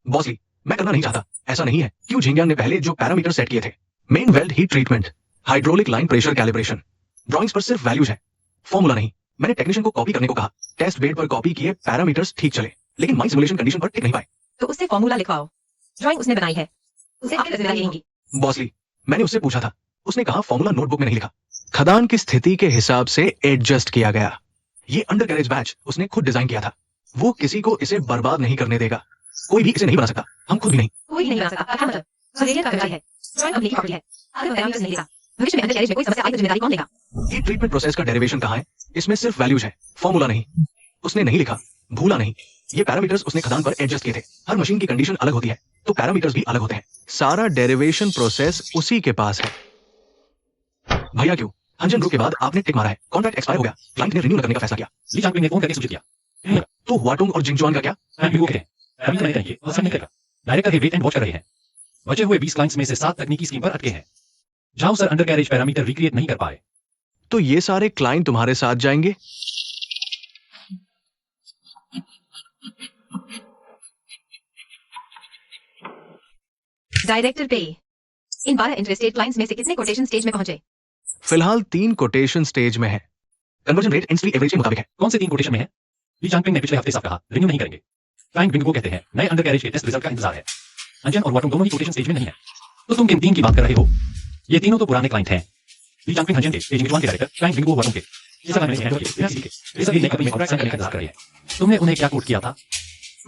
बॉसली, मैं करना नहीं चाहता, ऐसा नहीं है। क्यों झेंगियान ने पहले जो पैरामीटर सेट किए थे, main weld heat treatment, hydraulic line pressure calibration, drawings पर सिर्फ वैल्यूज है, फॉर्मूला नहीं। मैंने टेक्नीशियन को कॉपी करने को कहा। टेस्ट बेड पर कॉपी किए पैरामीटर्स ठीक चले, लेकिन माइन सिमुलेशन कंडीशन पर ठीक नहीं पाए। तो उससे फॉर्मूला लिखवाओ। ड्राइंग उसने बनाई है, उसे आपकी जिम्मेदारी रहेगी। बॉसली, मैंने उससे पूछा था, उसने कहा फॉर्मूला नोटबुक में नहीं लिखा, खदान की स्थिति के हिसाब से एडजस्ट किया गया। ये अंडर कैरेज बैच उसने खुद डिजाइन किया था। वो किसी को इसे बर्बाद नहीं करने देगा। कोई भी इसे नहीं बना सकता, हम खुद भी नहीं। कोई नहीं बना सकता। क्या मतलब? रेडियंट का कर्मचारी है, ड्राइंग कंपनी की प्रॉपर्टी है। अगर पैरामीटर्स नहीं देगा, भविष्य में अंडर कैरेज में कोई समस्या आई तो जिम्मेदारी कौन लेगा? हीट ट्रीटमेंट प्रोसेस का डेरिवेशन कहाँ है? इसमें सिर्फ वैल्यूज है, फॉर्मूला नहीं। उसने नहीं लिखा, भूला नहीं। ये पैरामीटर्स उसने खदान पर एडजस्ट किए थे। हर मशीन की कंडीशन अलग होती है, तो पैरामीटर्स भी अलग होते हैं। सारा डेरिवेशन प्रोसेस उसी के पास है। भैया क्यों? हंजन ग्रुप के बाद आपने टिक मारा है, कॉन्ट्रैक्ट एक्सपायर हो गया, क्लाइंट ने रिन्यू करने का फैसला किया। ली चांगपिंग ने फोन करके सूचित किया। तो हुआटोंग और जिंगजुआन का क्या? फैंग बिंगो कहते हैं अभी तो नहीं करेंगे, और सब नहीं करेगा। डायरेक्टर ही वेट एंड वॉच कर रहे हैं। बचे हुए 20 क्लाइंट्स में से 7 तकनीकी स्कीम पर अटके हैं। जाओ sir under carriage parameter recreate नहीं कर पाए। तो ये सारे क्लाइंट तुम्हारे साथ जाएंगे? डायरेक्टर पे इन 12 इंटरेस्टेड क्लाइंट्स में से कितने कोटेशन स्टेज में पहुंचे? फिलहाल 3 कोटेशन स्टेज में है। कन्वर्जन रेट इंडस्ट्री एवरेज के मुताबिक है। कौन से 3 कोटेशन में है? ली चांगपिंग ने पिछले हफ्ते साफ कहा रिन्यू नहीं करेंगे। क्लाइंट बिंगो कहते हैं नए अंडरकैरेज के टेस्ट रिजल्ट का इंतजार है। अंजन और वाटुंग दोनों ही कोटेशन स्टेज में नहीं है। तो तुम किन 3 की बात कर रहे हो? ये तीनों तो पुराने क्लाइंट हैं। ली चांगपिंग हंजन के, जिंगचुआन के डायरेक्टर, क्लाइंट बिंगो वाटुंग के। ये सब मैंने हैंडल किए, ये सभी नई कंपनी में कॉन्ट्रैक्ट साइन करने का इंतजार कर रही है। तुमने उन्हें क्या कोट किया था?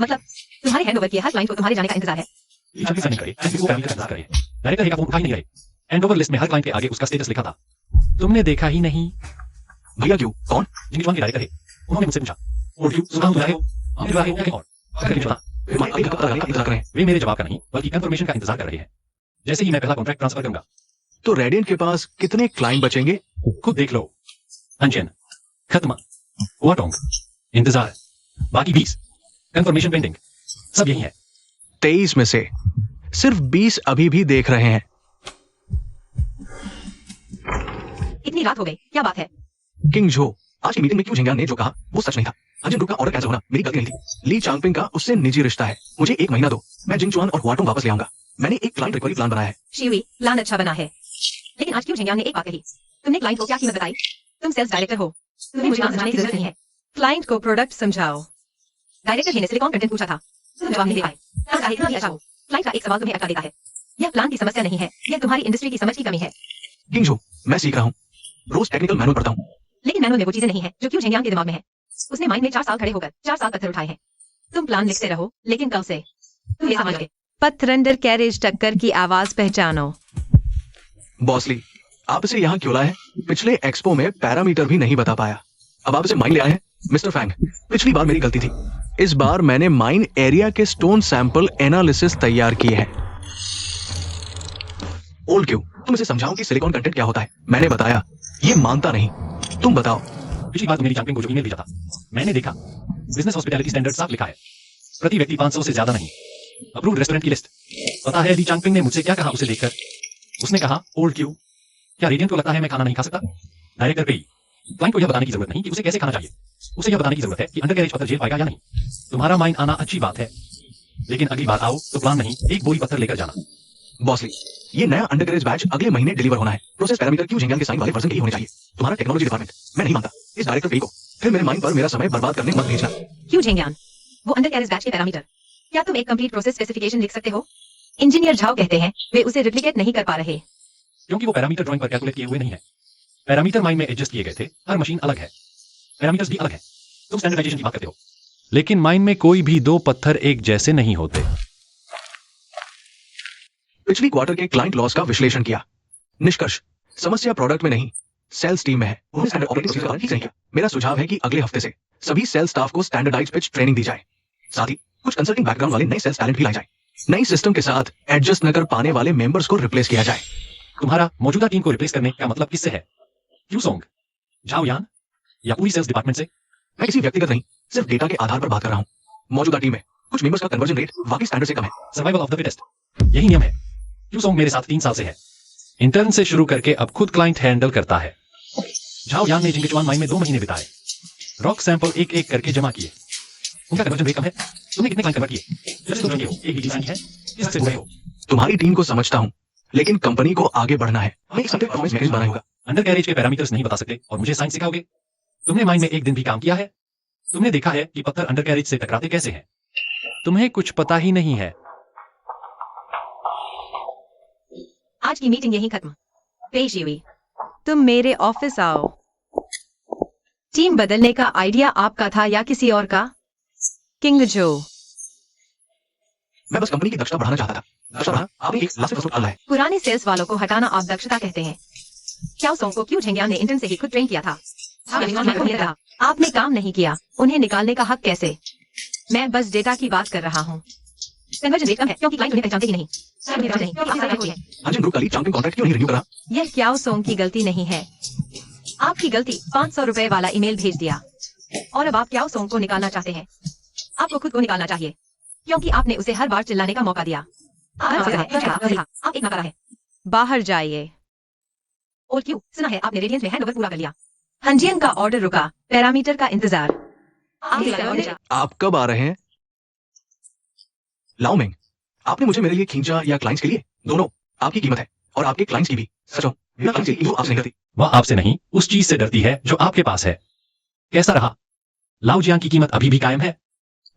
मतलब तुम्हारे हैंडओवर किए हर क्लाइंट को तुम्हारे जाने का इंतजार है। ली चांगपिंग साइन करे, क्लाइंट बिंगो पैरामीटर का इंतजार कर रही है। डायरेक्टर का फोन उठा ही नहीं रहे। हैंडओवर लिस्ट में हर क्लाइंट के आगे उसका स्टेटस लिखा था। तुमने देखा ही नहीं? भैया क्यों? कौन? जिंगचुआन के डायरेक्टर है। उन्होंने मुझसे पूछा और क्यों सुना तुम रहे हो? हम रहे हो या कहीं और? अगर नहीं पता मैं अभी कब तक आने का इंतजार कर रहे हैं? वे मेरे जवाब का नहीं बल्कि कंफर्मेशन का इंतजार कर रहे हैं। जैसे ही मैं पहला कॉन्ट्रैक्ट ट्रांसफर करूंगा। तो रेडियंट के पास कितने क्लाइंट बचेंगे? खुद देख लो। अंजन खत्म, वाटोंग इंतजार, बाकी 20 कंफर्मेशन पेंडिंग, सब यही है। 23 में से सिर्फ 20 अभी भी देख रहे हैं। इतनी रात हो गई, क्या बात है? किंग जो आज की मीटिंग में क्यों झिंगान ने जो कहा वो सच नहीं था। अंजन ग्रुप का ऑर्डर कैंसिल होना मेरी गलती नहीं थी। ली चांगपिंग का उससे निजी रिश्ता है। मुझे 1 महीना दो, मैं जिंगचुआन और वाटुंग वापस ले आऊंगा। मैंने एक क्लाइंट रिकवरी प्लान बनाया है। शिवी, प्लान अच्छा बना है, लेकिन आज क्यों झेंगियान ने एक बात कही? तुमने क्लाइंट को क्या कीमत बताई? तुम सेल्स डायरेक्टर हो, तुम्हें मुझे समझाने की जरूरत नहीं है। क्लाइंट को प्रोडक्ट समझाओ। डायरेक्टर ही ने सिलिकॉन कंटेंट पूछा था, तुम जवाब नहीं दे पाए। प्लान चाहे कितना भी अच्छा हो, क्लाइंट का एक सवाल तुम्हें अटका देता है। यह प्लान की समस्या नहीं है, यह तुम्हारी इंडस्ट्री की समझ की कमी है। किंग जो मैं सीख रहा हूँ, रोज टेक्निकल मैनुअल पढ़ता हूँ। लेकिन मैनुअल में वो चीजें नहीं है जो क्यों झेंगियान के दिमाग में है। उसने माइंड में 4 साल खड़े होकर 4 साल पत्थर उठाए हैं। तुम प्लान लिखते रहो, लेकिन कल से तुम ये समझोगे। पत्थर अंडर कैरेज टक्कर की आवाज पहचानो। बॉसली, आप इसे यहाँ क्यों लाए हैं? पिछले एक्सपो में पैरामीटर भी नहीं बता पाया। अब आप इसे माइन ले आए हैं। मिस्टर फैंग, पिछली बार मेरी गलती थी। इस बार मैंने माइन एरिया के स्टोन सैंपल एनालिसिस तैयार किए हैं। ओल्ड क्यों, तुम इसे समझाओ कि सिलिकॉन कंटेंट क्या होता है। मैंने बताया, ये मानता नहीं। तुम बताओ। पिछली बार मेरी चांगपिंग को जो ईमेल भेजा था, मैंने देखा बिजनेस हॉस्पिटैलिटी स्टैंडर्ड साफ लिखा है, प्रति व्यक्ति 500 से ज्यादा नहीं। अप्रूव्ड रेस्टोरेंट की लिस्ट। पता है ली चांगपिंग ने मुझसे क्या कहा उसे देखकर? उसने कहा ओल्ड क्यू, क्या रेडियंट को लगता है मैं खाना नहीं खा सकता? डायरेक्टर पे क्लाइंट को यह बताने की जरूरत नहीं कि उसे कैसे खाना चाहिए। उसे यह बताने की जरूरत है कि अंडरकैरेज पत्थर झेल पाएगा या नहीं। तुम्हारा माइंड आना अच्छी बात है, लेकिन अगली बार आओ तो प्लान नहीं, एक बोरी पत्थर लेकर जाना। बॉसली, ये नया अंडरकैरेज बैच अगले महीने डिलीवर होना है। प्रोसेस पैरामीटर क्यों झिंगान के साइन वाले वर्जन के ही होने चाहिए। तुम्हारा टेक्नोलॉजी डिपार्टमेंट, मैं नहीं मानता। इस डायरेक्टर पे को फिर मेरे माइंड पर मेरा समय बर्बाद करने मत भेजना। क्यों झेंगियान? वो अंडर कैरेज बैच के पैरामीटर, क्या तुम एक कंप्लीट प्रोसेस स्पेसिफिकेशन लिख सकते हो? इंजीनियर झाओ कहते हैं वे उसे रिप्लिकेट नहीं कर पा रहे, क्योंकि वो पैरामीटर ड्राइंग पर कैलकुलेट किए हुए नहीं है। पैरामीटर माइंड में एडजस्ट किए गए थे, हर मशीन अलग है, पैरामीटर्स भी अलग है। तुम स्टैंडर्डाइजेशन की बात करते हो, लेकिन माइन में कोई भी 2 पत्थर एक जैसे नहीं होते। पिछली क्वार्टर के क्लाइंट लॉस का विश्लेषण किया। निष्कर्ष, समस्या प्रोडक्ट में नहीं, सेल्स टीम में है। उन्होंने स्टैंडर्ड ऑपरेटिंग प्रोसीजर का पालन ठीक नहीं किया। मेरा सुझाव है कि अगले हफ्ते से सभी सेल्स स्टाफ को स्टैंडर्डाइज्ड पिच ट्रेनिंग दी जाए। साथ ही कुछ कंसल्टिंग बैकग्राउंड वाले नए सेल्स टैलेंट भी लाए जाए। नई सिस्टम के साथ एडजस्ट न कर पाने वाले मेंबर्स को रिप्लेस किया जाए। तुम्हारा मौजूदा टीम को रिप्लेस करने का मतलब किससे है? क्यू सोंग, झाओ यान या पूरी सेल्स डिपार्टमेंट से? मैं किसी व्यक्तिगत नहीं, सिर्फ डेटा के आधार पर बात कर रहा हूँ। मौजूदा टीम में कुछ मेंबर्स का कन्वर्जन रेट वाकई स्टैंडर्ड से कम है। सर्वाइवल ऑफ द फिटेस्ट, यही नियम है। क्यू सोंग मेरे साथ 3 साल से है। इंटर्न से शुरू करके अब खुद क्लाइंट हैंडल करता है। झाओ यान ने जिंगचुआन माइन में 2 महीने बिताए, रॉक सैंपल एक एक करके जमा किए। उनका कन्वर्जन रेट कम है। तुमने कितने क्लाइंट कन्वर्ट किए? जैसे तुम जानते हो, एक ही डिजाइन है, इससे बुरे हो। तुम्हारी टीम को समझता हूँ, लेकिन कंपनी को आगे बढ़ना है। हमें एक सटीक परफॉर्मेंस मैनेजमेंट बनाना होगा। अंडरकैरेज के पैरामीटर्स नहीं बता सकते और मुझे साइंस सिखाओगे? तुमने माइन में एक दिन भी काम किया है? तुमने देखा है कि पत्थर अंडरकैरेज से टकराते कैसे हैं? तुम्हें कुछ पता ही नहीं है। आज की मीटिंग यहीं खत्म। पेश हुई, तुम मेरे ऑफिस आओ। टीम बदलने का आइडिया आपका था या किसी और का? किंग जो, मैं बस कंपनी की दक्षता बढ़ाना चाहता था। दक्षता बढ़ाना, आपने एक लास्ट फसल डाला है। पुराने सेल्स वालों को हटाना आप दक्षता कहते हैं। क्या सोंग को क्यों झेंगियान ने इंटर्न से ही खुद ट्रेन किया था? आपने काम नहीं किया, उन्हें निकालने का हक कैसे? मैं बस डेटा की बात कर रहा हूँ। कन्वर्जन रेट कम है क्योंकि क्लाइंट उन्हें पहचानते ही नहीं। अंजन ग्रुप का लीड चांगपिंग कॉन्ट्रैक्ट क्यों नहीं रिन्यू करा? यह क्याओ सोंग की गलती नहीं है। आपकी गलती 500 रुपए वाला ईमेल भेज दिया और अब आप क्याओ सोंग को निकालना चाहते हैं। आपको खुद को निकालना चाहिए क्योंकि आपने उसे हर बार चिल्लाने का मौका दिया। आप एक नकारा है। बाहर जाइए। और क्यों, सुना है आपने रेडियंस में हैंडओवर पूरा कर लिया। हंजियन का ऑर्डर रुका, पैरामीटर का इंतजार। आप कब आ रहे हैं? लाओमिंग, आपने मुझे मेरे लिए खींचा या क्लाइंट्स के लिए? दोनों। आपकी कीमत है और आपके क्लाइंट्स की भी। सच हो, बिना क्लाइंट्स के लिए वो आपसे नहीं करती। वह आपसे नहीं, उस चीज से डरती है जो आपके पास है। कैसा रहा? लाओ जियांग की कीमत अभी भी कायम है।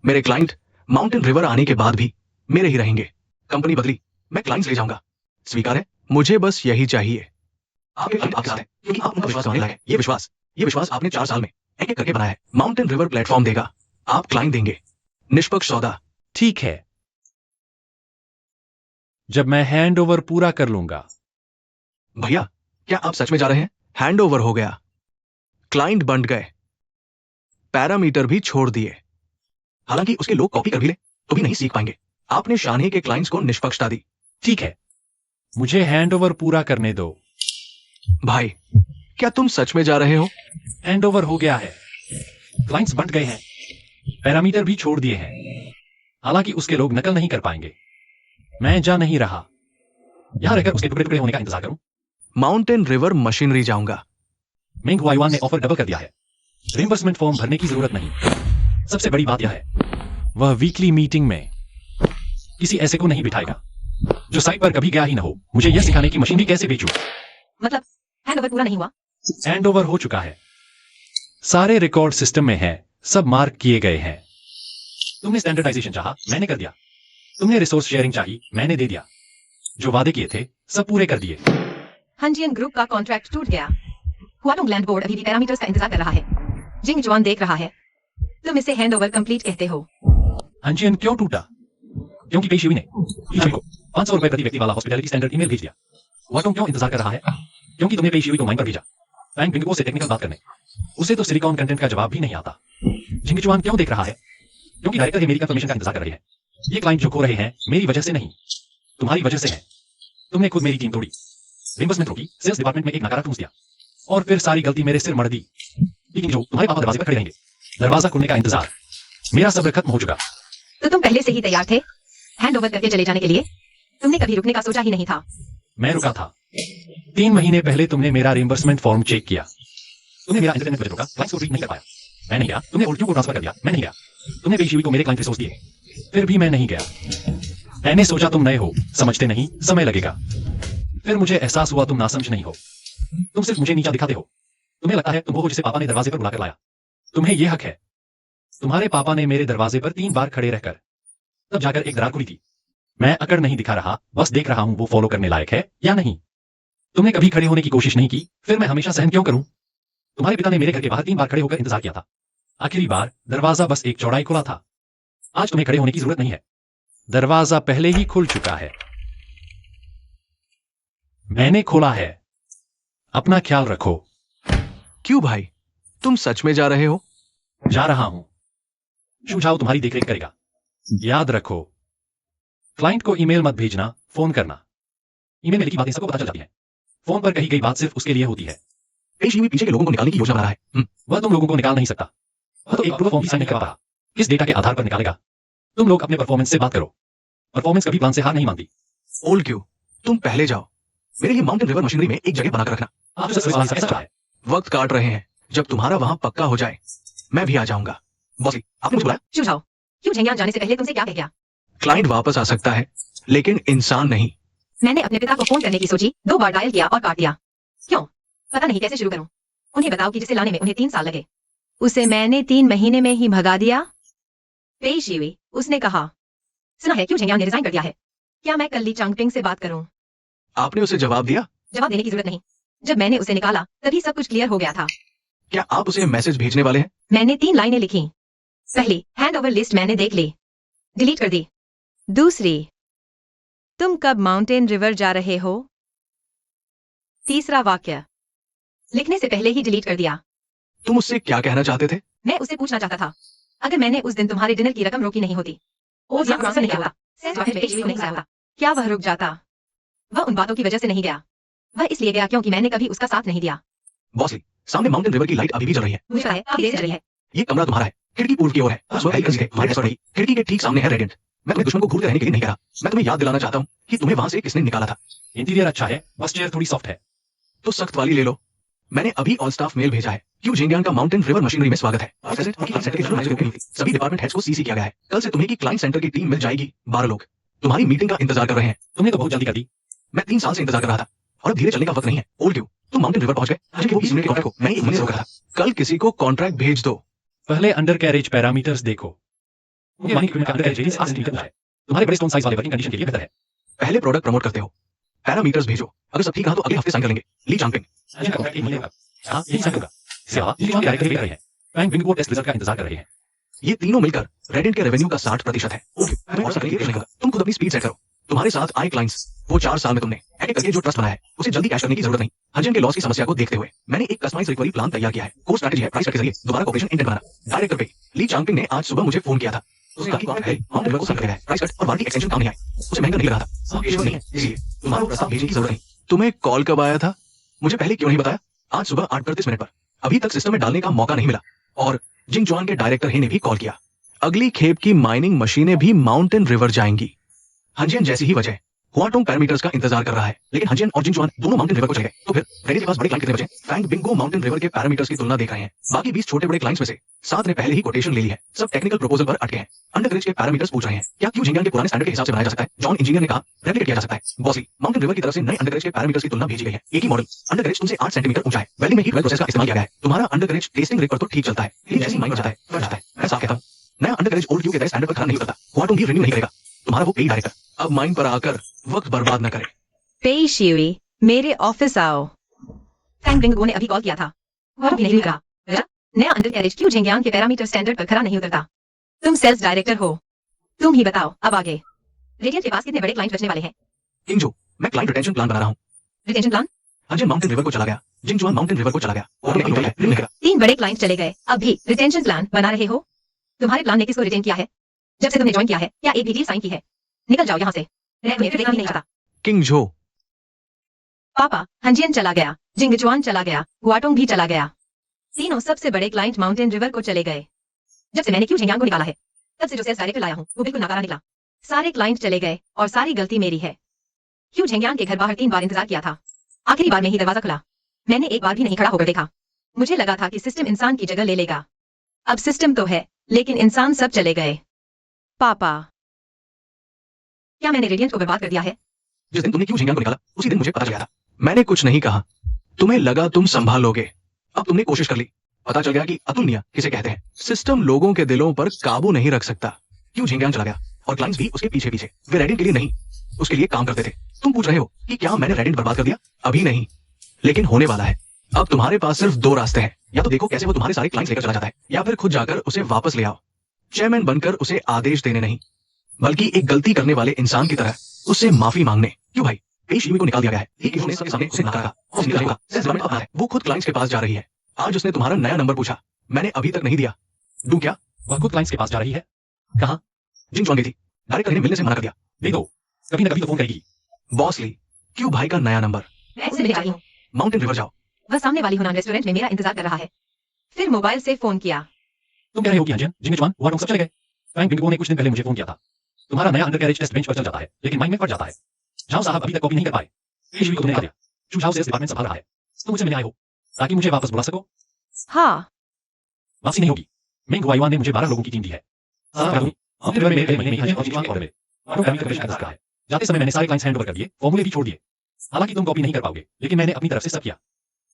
मेरे क्लाइंट माउंटेन रिवर आने के बाद भी मेरे ही रहेंगे। कंपनी बदली, मैं क्लाइंट्स ले जाऊंगा। स्वीकार है? मुझे बस यही चाहिए। आपके क्लाइंट आपके साथ है क्योंकि आप उनका विश्वास करने लायक है। ये विश्वास आपने 4 साल में एक एक करके बनाया है। माउंटेन रिवर प्लेटफॉर्म देगा, आप क्लाइंट देंगे। निष्पक्ष सौदा। ठीक है, जब मैं हैंड ओवर पूरा कर लूंगा। भैया, क्या आप सच में जा रहे हैं? हैंड ओवर हो गया, क्लाइंट बन गए, पैरामीटर भी छोड़ दिए। हालांकि उसके लोग कॉपी कर भी ले तो भी नहीं सीख पाएंगे। आपने शानही के क्लाइंट्स को निष्पक्षता दी। ठीक है, मुझे हैंड ओवर पूरा करने दो। भाई, क्या तुम सच में जा रहे हो? हैंड ओवर हो गया है, क्लाइंट्स बंट गए हैं, पैरामीटर भी छोड़ दिए हैं। हालांकि उसके लोग नकल नहीं कर पाएंगे। मैं जा नहीं रहा। यहां रहकर उसके टुकड़े टुकड़े होने का इंतजार करूं। माउंटेन रिवर मशीनरी जाऊंगा। मिंग हुआयुआन ने ऑफर डबल कर दिया है। रिइंबर्समेंट फॉर्म भरने की जरूरत नहीं। सबसे बड़ी बात यह है, वह वीकली मीटिंग में किसी ऐसे को नहीं बिठाएगा जो साइट पर कभी गया ही ना हो। मुझे यह सिखाने की मशीनरी कैसे बेचूं। मतलब हैंड ओवर पूरा नहीं हुआ? हैंड ओवर हो चुका है। सारे रिकॉर्ड सिस्टम में हैं, सब मार्क किए गए हैं। तुमने स्टैंडर्डाइजेशन चाहा, मैंने कर दिया। तुमने रिसोर्स शेयरिंग चाही, मैंने दे दिया। जो वादे किए थे सब पूरे कर दिए। हंजियन ग्रुप का कॉन्ट्रैक्ट टूट गया। हुआटोंग लैंड बोर्ड अभी भी पैरामीटर्स का इंतजार कर रहा है। जिंग जुआन देख रहा है। तुम इसे हैंड ओवर कंप्लीट कहते हो। हंजियन क्यों टूटा? क्योंकि पेशवी ने पेशवी को 500 रुपए प्रति व्यक्ति वाला हॉस्पिटैलिटी स्टैंडर्ड ईमेल भेज दिया। हुआटोंग क्यों इंतजार कर रहा है? क्योंकि तुमने पेशवी को माइन पर भेजा पैंग बिंगो से टेक्निकल बात करने। उसे तो सिलिकॉन कंटेंट का जवाब भी नहीं आता। जिंग जुआन क्यों देख रहा है? क्योंकि डायरेक्टर ही मेरी कंफर्मेशन का इंतजार कर रही है। ये क्लाइंट जो खो रहे हैं मेरी वजह से नहीं, तुम्हारी वजह से है। तुमने खुद मेरी टीम तोड़ी, रिइंबर्समेंट रोकी, सेल्स डिपार्टमेंट में एक नकारा ठूंस दिया और फिर सारी गलती मेरे सिर मढ़ दी। लेकिन जो तुम्हारे पापा दरवाजे पर खड़े रहेंगे, दरवाजा खुलने का इंतजार। मेरा सब्र खत्म हो चुका। तो तुम पहले से ही तैयार थे हैंड ओवर करके चले जाने के लिए? तुमने कभी रुकने का सोचा ही नहीं था। मैं रुका था। 3 महीने पहले तुमने मेरा रिइंबर्समेंट फॉर्म चेक किया। तुमने मेरा इंटरनेट बजट रोका, क्लाइंट्स को ट्रीट नहीं कर पाया। मैं नहीं गया। तुमने ओल्ड को ट्रांसफर कर दिया, मैं नहीं गया। तुमने पेशवी को मेरे क्लाइंट रिसोर्स दिए, फिर भी मैं नहीं गया। मैंने सोचा तुम नए हो, समझते नहीं, समय लगेगा। फिर मुझे एहसास हुआ तुम नासमझ नहीं हो। तुम सिर्फ मुझे नीचा दिखाते हो। तुम्हें लगता है तुम वो हो जिसे पापा ने दरवाजे पर बुलाकर लाया। तुम्हें यह हक है। तुम्हारे पापा ने मेरे दरवाजे पर 3 बार खड़े रहकर तब जाकर एक दरार खुली थी। मैं अकड़ नहीं दिखा रहा, बस देख रहा हूं वो फॉलो करने लायक है या नहीं। तुमने कभी खड़े होने की कोशिश नहीं की, फिर मैं हमेशा सहन क्यों करूं? तुम्हारे पिता ने मेरे घर के बाहर 3 बार खड़े होकर इंतजार किया था। आखिरी बार दरवाजा बस एक चौड़ाई खुला था। आज तुम्हें खड़े होने की जरूरत नहीं है। दरवाजा पहले ही खुल चुका है। मैंने खोला है। अपना ख्याल रखो। क्यों भाई, तुम सच में जा रहे हो? जा रहा हूं। शुझाव तुम्हारी देखरेख करेगा। याद रखो, क्लाइंट को ईमेल मत भेजना, फोन करना। ईमेल में लिखी बातें सबको पता चल जाती हैं। फोन पर कही गई बात सिर्फ उसके लिए होती है। पेशवी पीछे के लोगों को निकालने की योजना बना रहा है। वह तुम लोगों को निकाल नहीं सकता। वह तो एक अप्रूवल फॉर्म भी साइन नहीं कर पा रहा। किस डेटा के आधार पर निकालेगा? तुम लोग अपने परफॉर्मेंस से बात करो। परफॉर्मेंस कभी प्लान से हार नहीं मानती। ओल्ड क्यों, तुम पहले जाओ। मेरे लिए माउंटेन रिवर मशीनरी में एक जगह बनाकर रखना। आप जो सवाल कैसा रहा है? वक्त काट रहे हैं, जब तुम्हारा वहां पक्का हो जाए मैं भी आ जाऊंगा। बॉसी, आपने मुझे बुलाया? सुझाव, क्यों झेंगियान जाने से पहले तुमसे क्या कह गया? क्लाइंट वापस आ सकता है लेकिन इंसान नहीं। मैंने अपने पिता को फोन करने की सोची, 2 बार डायल किया और काट दिया। क्यों? पता नहीं कैसे शुरू करूं। उन्हें बताओ कि जिसे लाने में उन्हें 3 साल लगे, उसे मैंने 3 महीने में ही भगा दिया। पेशवी, उसने कहा। सुना है क्यों झेंगियान ने रिजाइन कर दिया है। क्या मैं कल ली चांगपिंग से बात करूं? आपने उसे जवाब दिया? जवाब देने की जरूरत नहीं। जब मैंने उसे निकाला तभी सब कुछ क्लियर हो गया था। क्या आप उसे मैसेज भेजने वाले हैं? मैंने 3 लाइनें लिखी। पहली, हैंड ओवर लिस्ट मैंने देख ली, डिलीट कर दी। दूसरी, तुम कब माउंटेन रिवर जा रहे हो? तीसरा वाक्य लिखने से पहले ही डिलीट कर दिया। तुम उससे क्या कहना चाहते थे? मैं उससे पूछना चाहता था, अगर मैंने उस दिन तुम्हारे डिनर की रकम रोकी नहीं होती, वो या ट्रांसफर नहीं होता, सेल्स वाले पेशवी को नहीं होता, क्या वह रुक जाता? वह उन बातों की वजह से नहीं गया। वह इसलिए गया क्योंकि मैंने कभी उसका साथ नहीं दिया। बॉसी, सामने माउंटेन रिवर की लाइट अभी भी जल रही है। मुझे पता है, काफी देर से चल रही है। ये कमरा तुम्हारा है, खिड़की पूर्व की ओर है। खिड़की के ठीक सामने है रेडिएंट। मैं तुम्हें दुश्मन को घूरते रहने के लिए नहीं कह रहा। मैं तुम्हें याद दिलाना चाहता हूँ कि तुम्हें वहां से किसने निकाला था। इंटीरियर अच्छा है, बस चेयर थोड़ी सॉफ्ट है। तो सख्त वाली ले लो। मैंने अभी ऑल स्टाफ मेल भेजा है। क्यों झेंगियान का माउंटेन रिवर मशीनरी में स्वागत है। सभी डिपार्टमेंट हेड्स को सीसी किया गया है। कल से तुम्हें की क्लाइंट सेंटर की टीम मिल जाएगी 12 लोग। तुम्हारी मीटिंग का इंतजार कर रहे हैं। तुमने तो बहुत जल्दी कर दी। मैं 3 साल से इंतजार कर रहा था और अब धीरे चलने का वक्त नहीं है। ओल्ड क्यों? तुम माउंटेन रिवर पहुंच गए, जबकि वो 20 मिनट के कॉन्ट्रैक्ट को मैंने 1 महीने से रोक रहा था। कल किसी को कॉन्ट्रैक्ट भेज दो। पहले अंडर कैरेज पैरामीटर्स देखो। मुझे माइनिंग इक्विपमेंट का अंडर कैरेज रेडियस 8 सेंटीमीटर है। तुम्हारे बड़े स्टोन साइज वाले वर्किंग कंडीशन के लिए बेहतर है। पहले प्रोडक्ट प्रमोट करते हो, पैरामीटर्स भेजो। अगर सब ठीक रहा तो अगले हफ्ते साइन कर लेंगे। ली चांगपिंग। अंजन का कॉन्ट्रैक्ट 1 महीने का। हाँ, यही साइन होगा। इसके अलावा जिंगजुआन के डायरेक्टर भी देख रहे हैं। बैंक बिंग को टेस्ट रिजल्ट का इंतजार कर रहे हैं। ये तीनों मिलकर रेडिएंट के रेवेन्यू का 60% है। ओके, मैं और सकने नहीं। तुम खुद अपनी स्पीड सेट करो। तुम्हारे साथ आए क्लाइंट्स, वो 4 साल में तुमने एडिट करके जो ट्रस्ट बनाया है, उसे जल्दी कैश करने की जरूरत नहीं। हंजन के लॉस की समस्या को देखते हुए मैंने एक कस्टमाइज रिकवरी प्लान तैयार किया है। कोर स्ट्रैटेजी है प्राइस कट के जरिए दोबारा कॉर्पोरेशन इंटेंट बनाना। डायरेक्टर पे ली चांगपिंग ने आज सुबह मुझे फोन किया था। उसने कहा कि कॉन्ट्रैक्ट है, माउंटेन रिवर को संग करेगा है। प्राइस कट और वारंटी एक्सटेंशन काम नहीं आए। उसे महंगा नहीं लगा था। अब इश्यू नहीं है, इसलिए तुम्हारा प्रस्ताव भेजने की जरूरत नहीं। तुम्हें कॉल कब आया था? मुझे पहले क्यों नहीं बताया? आज सुबह 8:38 पर। अभी तक सिस्टम में डालने का मौका नहीं मिला। और जिंगजुआन के डायरेक्टर हे ने भी कॉल किया। अगली खेप की माइनिंग मशीनें भी माउंटेन रिवर जाएंगी। हंजियन जैसी ही वजह हुआटोंग पैरामीटर्स का इंतजार कर रहा है, लेकिन हंजियन और जिंगजुआन दोनों माउंटेन रिवर को चले गए। तो फिर रेडी के पास बड़े क्लाइंट कितने बचे? फ्रैंक बिंगो माउंटेन रिवर के पैरामीटर्स की तुलना देख रहे हैं। बाकी 20 छोटे बड़े क्लाइंट्स में से 7 ने पहले ही कोटेशन ले ली है। सब टेक्निकल प्रपोजल पर अटके हैं। अंडरग्रेज के पैरामीटर्स पूछ रहे हैं, क्या क्यू झिंगान के पुराने स्टैंडर्ड के हिसाब से बनाया जा सकता है? जॉन इंजीनियर ने कहा रेप्लिकेट किया जा सकता है। बॉसी, माउंटेन रिवर की तरफ से नए अंडरग्रेज के पैरामीटर्स की तुलना भेजी गई है। एक ही मॉडल अंडरग्रेज तुमसे 8 सेंटीमीटर ऊंचा है। वेल्डिंग में हीट वेल प्रोसेस का इस्तेमाल किया गया है। तुम्हारा अंडरग्रेज टेस्टिंग रिग पर तो ठीक चलता है, लेकिन जैसे ही माइन जाता है फट जाता है। मैं साफ कहता हूं, नया अंडरग्रेज ओल्ड क्यू के तय स्टैंडर्ड पर खरा नहीं उतरता। हुआटोंग भी रिन्यू नहीं करेगा। तुम्हारा वो पेई डायरेक्टर अब माइन पर आकर वक्त बर्बाद न करे। पेई शियुई, मेरे ऑफिस आओ। फ्रैंक बिंगो ने अभी कॉल किया था। वो भी नहीं कहा। नया अंडर कैरेज क्यों झिंगियांग के पैरामीटर स्टैंडर्ड पर खरा नहीं उतरता? तुम सेल्स डायरेक्टर हो, तुम ही बताओ अब आगे। रेडियंट के पास कितने बड़े क्लाइंट बचने वाले हैं? इंजो, मैं क्लाइंट रिटेंशन प्लान बना रहा हूँ। Retention plan? हंजन माउंटेन रिवर को चला गया, जिंगजुआन माउंटेन रिवर को चला गया और मैं नहीं रिन्यू करा। 3 बड़े क्लाइंट चले गए, अब भी रिटेंशन प्लान बना रहे हो? तुम्हारे प्लान ने किसको रिटेन किया है जब से तुमने ज्वाइन किया है? क्या एक भी डील साइन की है? निकल जाओ यहाँ से। नहीं चाहता। किंग जो, पापा, हंजियन चला गया, जिंगजुआन चला गया, हुआटोंग भी चला गया। तीनों सबसे बड़े क्लाइंट माउंटेन रिवर को चले गए। जब से मैंने क्यू झिंगियांग को निकाला है, तब से जो सेल्स डायरेक्टर लाया हूँ वो बिल्कुल नाकारा निकला। सारे क्लाइंट चले गए और सारी गलती मेरी है। क्यू झिंगियांग के घर बाहर 3 बार इंतजार किया था। आखिरी बार में ही दरवाजा खुला। मैंने एक बार भी नहीं खड़ा होकर देखा। मुझे लगा था कि सिस्टम इंसान की जगह ले लेगा। अब सिस्टम तो है, लेकिन इंसान सब चले गए। पापा, क्या मैंने रेडियंट को बर्बाद कर दिया है? जिस दिन तुमने क्यू झिंगियांग को निकाला उसी दिन मुझे पता चला था। मैंने कुछ नहीं कहा, तुम्हें लगा तुम संभालोगे। अब तुमने कोशिश कर ली, पता चल गया कि अतुलनीय किसे कहते हैं। सिस्टम लोगों के दिलों पर काबू नहीं रख सकता। क्यू झिंगियांग चला गया और क्लाइंट्स भी उसके पीछे पीछे। वे रेडियंट के लिए नहीं, उसके लिए काम करते थे। तुम पूछ रहे हो कि क्या मैंने रेडियंट बर्बाद कर दिया? अभी नहीं, लेकिन होने वाला है। अब तुम्हारे पास सिर्फ 2 रास्ते हैं, या तो देखो कैसे वो तुम्हारे सारे क्लाइंट्स लेकर चला जाता है, या फिर खुद जाकर उसे वापस ले आओ। चेयरमैन बनकर उसे आदेश देने नहीं, बल्कि एक गलती करने वाले इंसान की तरह उससे माफी मांगने। क्यों भाई, पेई शियुई को निकाल दिया गया है, लेकिन उसने सबके सामने उसे नकारा। और उसने कहा, सेल्स डिपार्टमेंट अब है। वो खुद क्लाइंट्स के पास जा रही है। आज उसने तुम्हारा नया नंबर पूछा, मैंने अभी तक नहीं दिया। दूं क्या? वह खुद क्लाइंट्स के पास जा रही है। कहाँ? जिंगजुआन गई थी, डायरेक्टर ने मिलने से मना कर दिया। दे दो, कभी न कभी तो फोन करेगी। बॉस ली, क्यों भाई का नया नंबर। मैं उससे मिलने जा रही हूँ। माउंटेन रिवर जाओ। वह सामने वाली हुनान रेस्टोरेंट में मेरा इंतजार कर रहा है। फिर मोबाइल से फोन किया। तुम कह रहे हो कि हंजियन, जिंगजुआन, हुआटोंग सब चले गए। फ्रैंक बिंगो ने कुछ दिन पहले मुझे फोन किया था। तुम्हारा नया अंडरकैरेज टेस्ट बेंच पर चल जाता है, लेकिन माइन में फट जाता है। झाओ साहब अभी तक कॉपी नहीं कर पाए। पेई शियुई को तुमने निकाल दिया। चू झाओ सेल्स डिपार्टमेंट संभाल रहा है। तुम मुझसे मिलने आए हो ताकि मुझे वापस बुला सको। हाँ, वापसी नहीं होगी। मेंग हुआईवान ने मुझे 12 लोगों की टीम दी है। माउंटेन रिवर में 1 महीने में हंजियन और जिंगजुआन ऑर्डर में। हुआटोंग पैरामीटर कमीशन का है। जाते समय मैंने सारे क्लाइंट्स हैंड ओवर कर दिए, फॉर्मूले भी छोड़ दिए। हालांकि तुम कॉपी नहीं कर पाओगे, लेकिन मैंने अपनी तरफ से सब किया।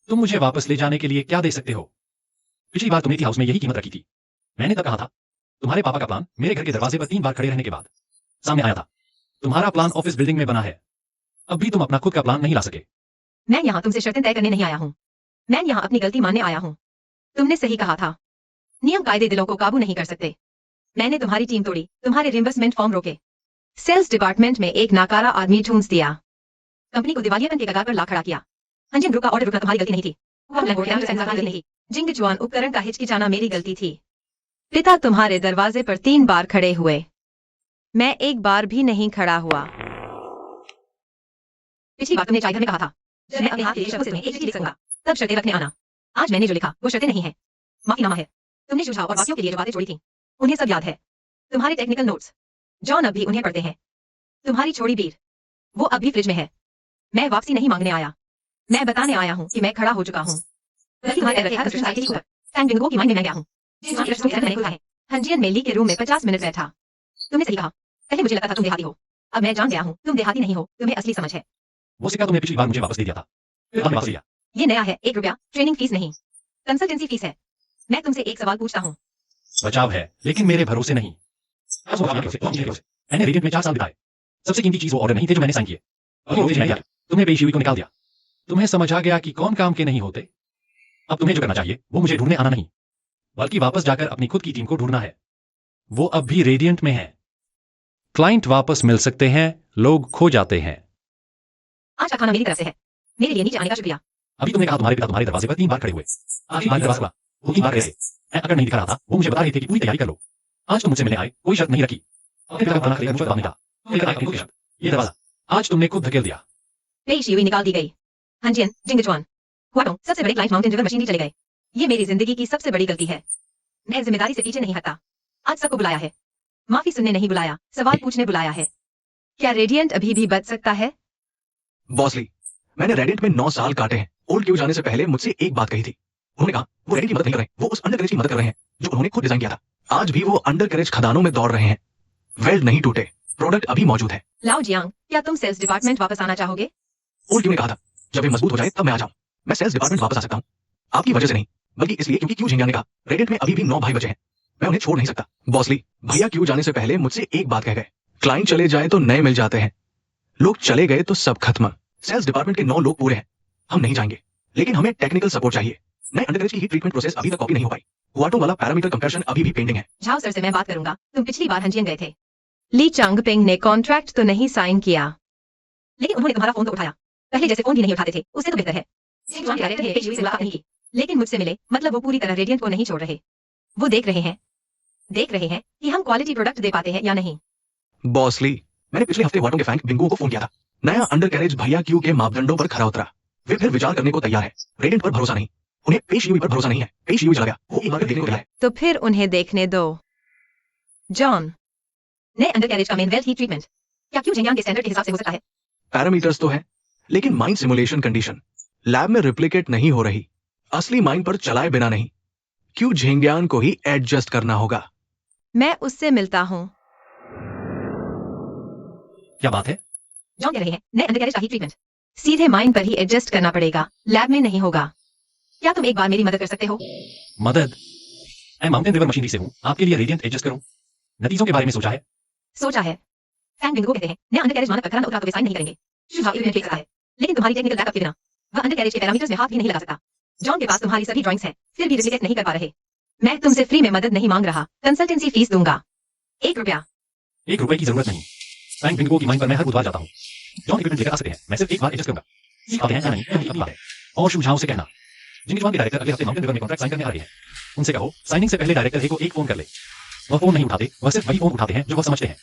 तुम मुझे वापस ले जाने के लिए क्या दे सकते हो? पिछली बार तुमने हाउस में यही कीमत रखी थी। मैंने तब कहा था, तुम्हारे पापा का प्लान मेरे घर के दरवाजे पर 3 बार खड़े रहने के बाद सामने आया था। तुम्हारा प्लान ऑफिस बिल्डिंग में बना है। अब भी तुम अपना खुद का प्लान नहीं ला सके। मैं यहाँ तुमसे शर्तें तय करने नहीं आया हूँ। मैं यहाँ अपनी गलती मानने आया हूँ। तुमने सही कहा था, नियम कायदे दिलों को काबू नहीं कर सकते। मैंने तुम्हारी टीम तोड़ी, तुम्हारे रिम्बर्समेंट फॉर्म रोके, सेल्स डिपार्टमेंट में एक नाकारा आदमी ढूंढ दिया, कंपनी को दिवालियापन के कगार पर ला खड़ा किया। हंजियन ग्रुप का ऑर्डर रुकना तुम्हारी गलती नहीं थी। नहीं, जिंगजुआन उपकरण का हिचकिचाना मेरी गलती थी। पिता तुम्हारे दरवाजे पर 3 बार खड़े हुए, मैं एक बार भी नहीं खड़ा हुआ। पिछली बार तुमने चाय में कहा था, मैं अपने हाथ के लिए शब्द में एक चिट्ठी लिख सकूंगा, तब शर्तें रखने आना। आज मैंने जो लिखा वो शर्तें नहीं है, माफीनामा है। तुमने सुझाव और बाकियों के लिए जो बातें छोड़ी थी उन्हें सब याद है। तुम्हारे टेक्निकल नोट्स, जॉन अब भी उन्हें पढ़ते हैं। तुम्हारी छोड़ी बीर, वो अब भी फ्रिज में है। मैं वापसी नहीं मांगने आया, मैं बताने आया हूँ कि मैं खड़ा हो चुका हूँ। बिंगो की माइंड में मैं गया हूँ। हंजियन में ली के रूम में 50 मिनट बैठा। तुमने सही कहा, पहले मुझे लगता था तुम देहाती हो, अब मैं जान गया हूँ तुम देहाती नहीं हो, तुम्हें असली समझ है। वो सिक्का तुमने पिछली बार मुझे वापस दे दिया था, फिर बाद में वापस लिया। ये नया है, 1 रुपया, ट्रेनिंग फीस नहीं, कंसल्टेंसी फीस है। मैं तुमसे एक सवाल पूछता हूँ। बचाव है, लेकिन मेरे भरोसे नहीं। मैंने रेडियंट में 4 साल बिताए। सबसे कीमती चीज वो ऑर्डर नहीं थे जो मैंने साइन किए। तुमने पेशी हुई को निकाल दिया। तुम्हें समझ आ गया कि कौन काम के नहीं होते। अब तुम्हें जो करना चाहिए वो मुझे ढूंढने आना नहीं, बल्कि वापस जाकर अपनी खुद की टीम को ढूंढना है। वो अब भी रेडियंट में है। क्लाइंट वापस मिल सकते हैं, लोग खो जाते हैं। आज का खाना मेरी तरफ से है, मेरे लिए नीचे आने का शुक्रिया। अभी तुमने कहा तुम्हारे पिता तुम्हारे दरवाजे पर 3 बार खड़े हुए। आखिरी बार दरवाजा खुला, वो 3 बार गए थे। मैं अगर नहीं दिखा रहा था वो मुझे बता रहे थे कि पूरी तैयारी कर लो। आज तुम मुझसे मिलने आए, कोई शर्त नहीं रखी। अपने पिता को खाना खरीदने मुझे दबाव नहीं था। तुमने कहा अपनी खुद की शर्त, ये दरवाजा आज तुमने खुद धकेल दिया। पेशी हुई निकाल दी गई। हंजियन, जिंगचुआन, हुआटोंग सबसे बड़े क्लाइंट माउंटेन रिवर मशीनरी चले गए। ये मेरी जिंदगी की सबसे बड़ी गलती है। मैं जिम्मेदारी से पीछे नहीं हटता। आज सबको बुलाया है, माफी सुनने नहीं बुलाया, सवाल पूछने बुलाया है। क्या रेडियंट अभी भी बच सकता है? बॉसली, मैंने रेडियंट में 9 साल काटे हैं। ओल्ड क्यू जाने से पहले मुझसे एक बात कही थी। उन्होंने कहा वो रेडियंट की मदद नहीं कर रहे, वो उस अंडर कैरेज की मदद कर रहे हैं जो उन्होंने खुद डिजाइन किया था। आज भी वो अंडर कैरेज खदानों में दौड़ रहे हैं। वेल्ड नहीं टूटे, प्रोडक्ट अभी मौजूद है। लाओ जियांग, क्या तुम सेल्स डिपार्टमेंट वापस आना चाहोगे? ओल्ड क्यू ने कहा था जब ये मजबूत हो जाए तब मैं आ जाऊं। मैं सेल्स डिपार्टमेंट वापस आ सकता हूं, आपकी वजह से नहीं, बल्कि इसलिए क्योंकि क्यू झिंगान ने कहा रेडियंट में अभी भी 9 भाई बचे हैं, मैं उन्हें छोड़ नहीं सकता। बॉसली, भैया क्यू जाने से पहले मुझसे एक बात कह गए, क्लाइंट चले जाए तो नए मिल जाते हैं, लोग चले गए तो सब खत्म। सेल्स डिपार्टमेंट के 9 लोग पूरे हैं, हम नहीं जाएंगे, लेकिन हमें टेक्निकल सपोर्ट चाहिए। नए अंडरग्रेज की हीट ट्रीटमेंट प्रोसेस अभी तक कॉपी नहीं हो पाई। हुआटोंग वाला पैरामीटर कंपैरिजन अभी भी पेंडिंग है। झाओ सर से मैं बात करूंगा। तुम पिछली बार हंजियन गए थे। ली चांगपिंग ने कॉन्ट्रैक्ट तो नहीं साइन किया, लेकिन उन्होंने तुम्हारा फोन तो उठाया। पहले जैसे फोन भी नहीं उठाते थे, उससे तो बेहतर है। जिंगचुआन के डायरेक्टर ने पेशी हुई से मुलाकात नहीं की, लेकिन मुझसे मिले, मतलब वो पूरी तरह रेडियंट को नहीं छोड़ रहे। वो देख रहे हैं कि हम क्वालिटी प्रोडक्ट दे पाते हैं या नहीं। बॉसली, मैंने पिछले हफ्ते हुआटोंग के फैंक बिंगो को फोन किया था। नया अंडर कैरेज भैया क्यू के मापदंडों पर खरा उतरा। वे फिर विचार करने को तैयार है। रेडियंट पर भरोसा नहीं, उन्हें पेश यूई पर भरोसा नहीं है। पेश यूई चला गया, वो एक बार देखने को गया है। तो फिर उन्हें देखने दो। जॉन, नए अंडर कैरेज का मेन वेल्थ हीट ट्रीटमेंट क्या क्यू झिंगान के स्टैंडर्ड के हिसाब से हो सकता है? पैरामीटर्स तो है, लेकिन माइंड सिमुलेशन कंडीशन लैब में रिप्लिकेट नहीं हो रही। असली माइंड पर चलाए बिना नहीं, क्यू झिंगान को ही एडजस्ट करना होगा। मैं उससे मिलता हूँ। क्या बात है? जॉन कह रहे हैं नए अंडर कैरेज का हीट ट्रीटमेंट सीधे माइंड पर ही एडजस्ट करना पड़ेगा, लैब में नहीं होगा। क्या तुम एक बार मेरी मदद कर सकते हो? मदद? मैं माउंटेन रिवर मशीनरी से हूँ, आपके लिए रेडियंट एडजस्ट करूँ? नतीजों के बारे में सोचा है? सोचा है। फैंग बिंगो कहते हैं नया अंडर कैरेज मानक पर खरा न उतरा तो वे साइन नहीं करेंगे। शुभ इवेंट फेंक सकता है, लेकिन तुम्हारी टेक्निकल बैकअप के बिना वह अंडर कैरेज के पैरामीटर्स में हाथ भी नहीं लगा सकता। जॉन के पास तुम्हारी सभी ड्राइंग्स हैं, फिर भी रिप्लिकेट नहीं कर पा रहे। मैं तुमसे फ्री में मदद नहीं मांग रहा, कंसल्टेंसी फीस दूंगा, 1 रुपया। 1 रुपए की जरूरत नहीं। फैंक बिंगो की माइंड पर मैं हर बुधवार जाता हूँ। जॉन इक्विपमेंट लेकर आ सकते हैं, मैं सिर्फ एक बार एडजस्ट करूंगा। सीख पाते हैं या नहीं अभी अगली बात है। और शुभ झाओ से कहना जिंगचुआन के डायरेक्टर अगले हफ्ते माउंटेन रिवर में कॉन्ट्रैक्ट साइन करने आ रहे हैं। उनसे कहो साइनिंग से पहले डायरेक्टर हे को एक फोन कर ले। वह फोन नहीं उठाते, वह सिर्फ वही फोन उठाते हैं जो वह समझते हैं।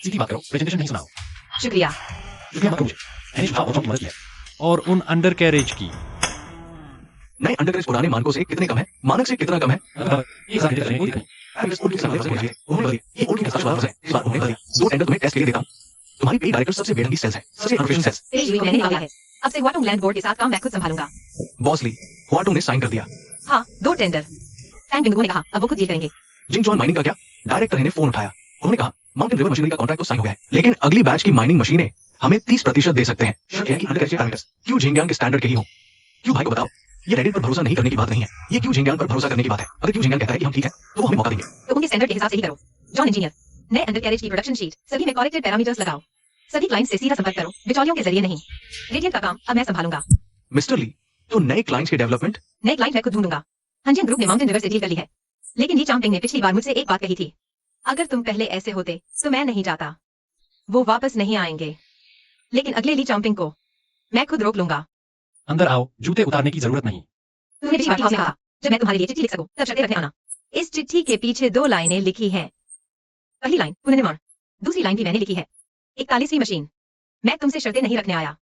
सीधी बात करो, प्रेजेंटेशन नहीं सुनाओ। शुक्रिया। शुक्रिया मत करो मुझे, मैंने शुभ झाओ की मदद की है। और उन अंडर कैरेज की नए अंडर कैरेज पुराने मानकों से कितने कम है? मानक से कितना कम है? एक साथ करने कोई दिक्कत नहीं। दो टेंडर तुम्हें टेस्ट के लिए देता हूँ। तुम्हारी पे डायरेक्टर सबसे बेढंगी सेल्स है, सबसे अनप्रोफेशनल सेल्स। पेश हुई को मैंने निकाला है, अब से हुआटोंग लैंड बोर्ड के साथ काम मैं खुद संभालूंगा। बॉसली, हुआटोंग ने साइन कर दिया। हाँ, 2 टेंडर। फैंग बिंगो ने कहा अब वो खुद डील करेंगे। जिंगचुआन माइनिंग का क्या? डायरेक्टर ने फोन उठाया, उन्होंने कहा माउंटेन रिवर मशीनरी का कॉन्ट्रैक्ट तो साइन हो गया है, लेकिन अगली बैच की माइनिंग मशीनें हमें 30% दे सकते हैं। शर्त है कि अंडर कैरेज पैरामीटर्स क्यू झिंगान के स्टैंडर्ड के ही हो। क्यू भाई को बताओ, ये रेडियंट पर भरोसा नहीं करने की बात नहीं है, ये क्यू झिंगान पर भरोसा करने की बात है। अगर क्यू झिंगान कहता है कि हम ठीक है तो वो हमें मौका देंगे। तो उनके स्टैंडर्ड के हिसाब से ही करो। जॉन इंजीनियर, नए अंडर कैरेज की प्रोडक्शन शीट सभी में करेक्टेड पैरामीटर्स लगाओ। सभी क्लाइंट्स से सीधा संपर्क करो, बिचौलियों के जरिए नहीं। रेडियंट का काम अब मैं संभालूंगा। मिस्टर ली, तो नए क्लाइंट्स की डेवलपमेंट? नए क्लाइंट मैं खुद ढूंढूंगा। हंजियन ग्रुप ने माउंटेन रिवर से डील कर ली है, लेकिन ली चांगपिंग ने पिछली बार मुझसे एक बात कही थी, अगर तुम पहले ऐसे होते तो मैं नहीं जाता। वो वापस नहीं आएंगे, लेकिन अगले ली चांगपिंग को मैं खुद रोक लूंगा। अंदर आओ, जूते उतारने की जरूरत नहीं। तुमने पिछली बार कहा जब मैं तुम्हारे लिए चिट्ठी लिख सकूं तब शर्तें रखने आना। इस चिट्ठी के पीछे 2 लाइनें लिखी हैं। पहली लाइन पुनर्निर्माण, दूसरी लाइन भी मैंने लिखी है, 41वीं मशीन। मैं तुमसे शर्तें नहीं रखने आया,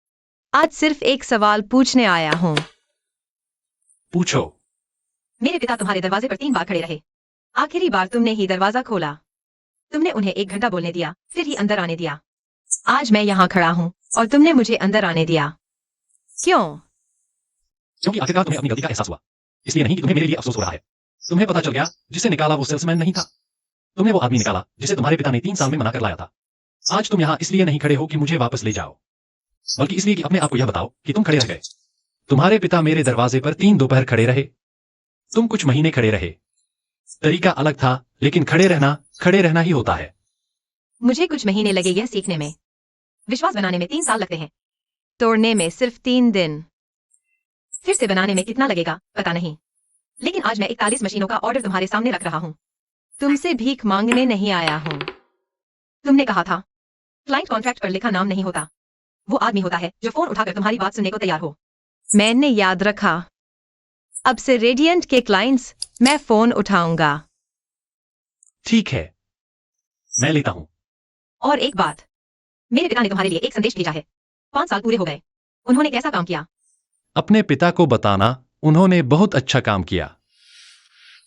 आज सिर्फ एक सवाल पूछने आया हूँ। पूछो। मेरे पिता तुम्हारे दरवाजे पर 3 बार खड़े रहे, आखिरी बार तुमने ही दरवाजा खोला। तुमने उन्हें 1 घंटा बोलने दिया, फिर ही अंदर आने दिया। आज मैं यहाँ खड़ा हूँ और तुमने मुझे अंदर आने दिया, क्यों? क्योंकि आखिरकार तुम्हें अपनी गलती का एहसास हुआ, इसलिए नहीं कि तुम्हें मेरे लिए अफसोस हो रहा है। तुम्हें पता चल गया जिसे निकाला वो सेल्समैन नहीं था, तुमने वो आदमी निकाला जिसे तुम्हारे पिता ने 3 साल में मना कर लाया था। आज तुम यहाँ इसलिए नहीं खड़े हो कि मुझे वापस ले जाओ, बल्कि इसलिए कि अपने आप को यह बताओ कि तुम खड़े रह गए। तुम्हारे पिता मेरे दरवाजे पर 3 दोपहर खड़े रहे, तुम कुछ महीने खड़े रहे। तरीका अलग था, लेकिन खड़े रहना ही होता है। मुझे कुछ महीने लगे यह सीखने में। विश्वास बनाने में 3 साल लगते हैं, तोड़ने में सिर्फ 3 दिन। फिर से बनाने में कितना लगेगा पता नहीं, लेकिन आज मैं 41 मशीनों का ऑर्डर तुम्हारे सामने रख रहा हूँ। तुमसे भीख मांगने नहीं आया हूँ। तुमने कहा था क्लाइंट कॉन्ट्रैक्ट पर लिखा नाम नहीं होता, वो आदमी होता है जो फोन उठाकर तुम्हारी बात सुनने को तैयार हो। मैंने याद रखा। अब से रेडियंट के क्लाइंट्स मैं फोन उठाऊंगा। ठीक है, मैं लेता हूं। और एक बात, मेरे पिता ने तुम्हारे लिए एक संदेश भेजा है। 5 साल पूरे हो गए। उन्होंने कैसा काम किया? अपने पिता को बताना, उन्होंने बहुत अच्छा काम किया।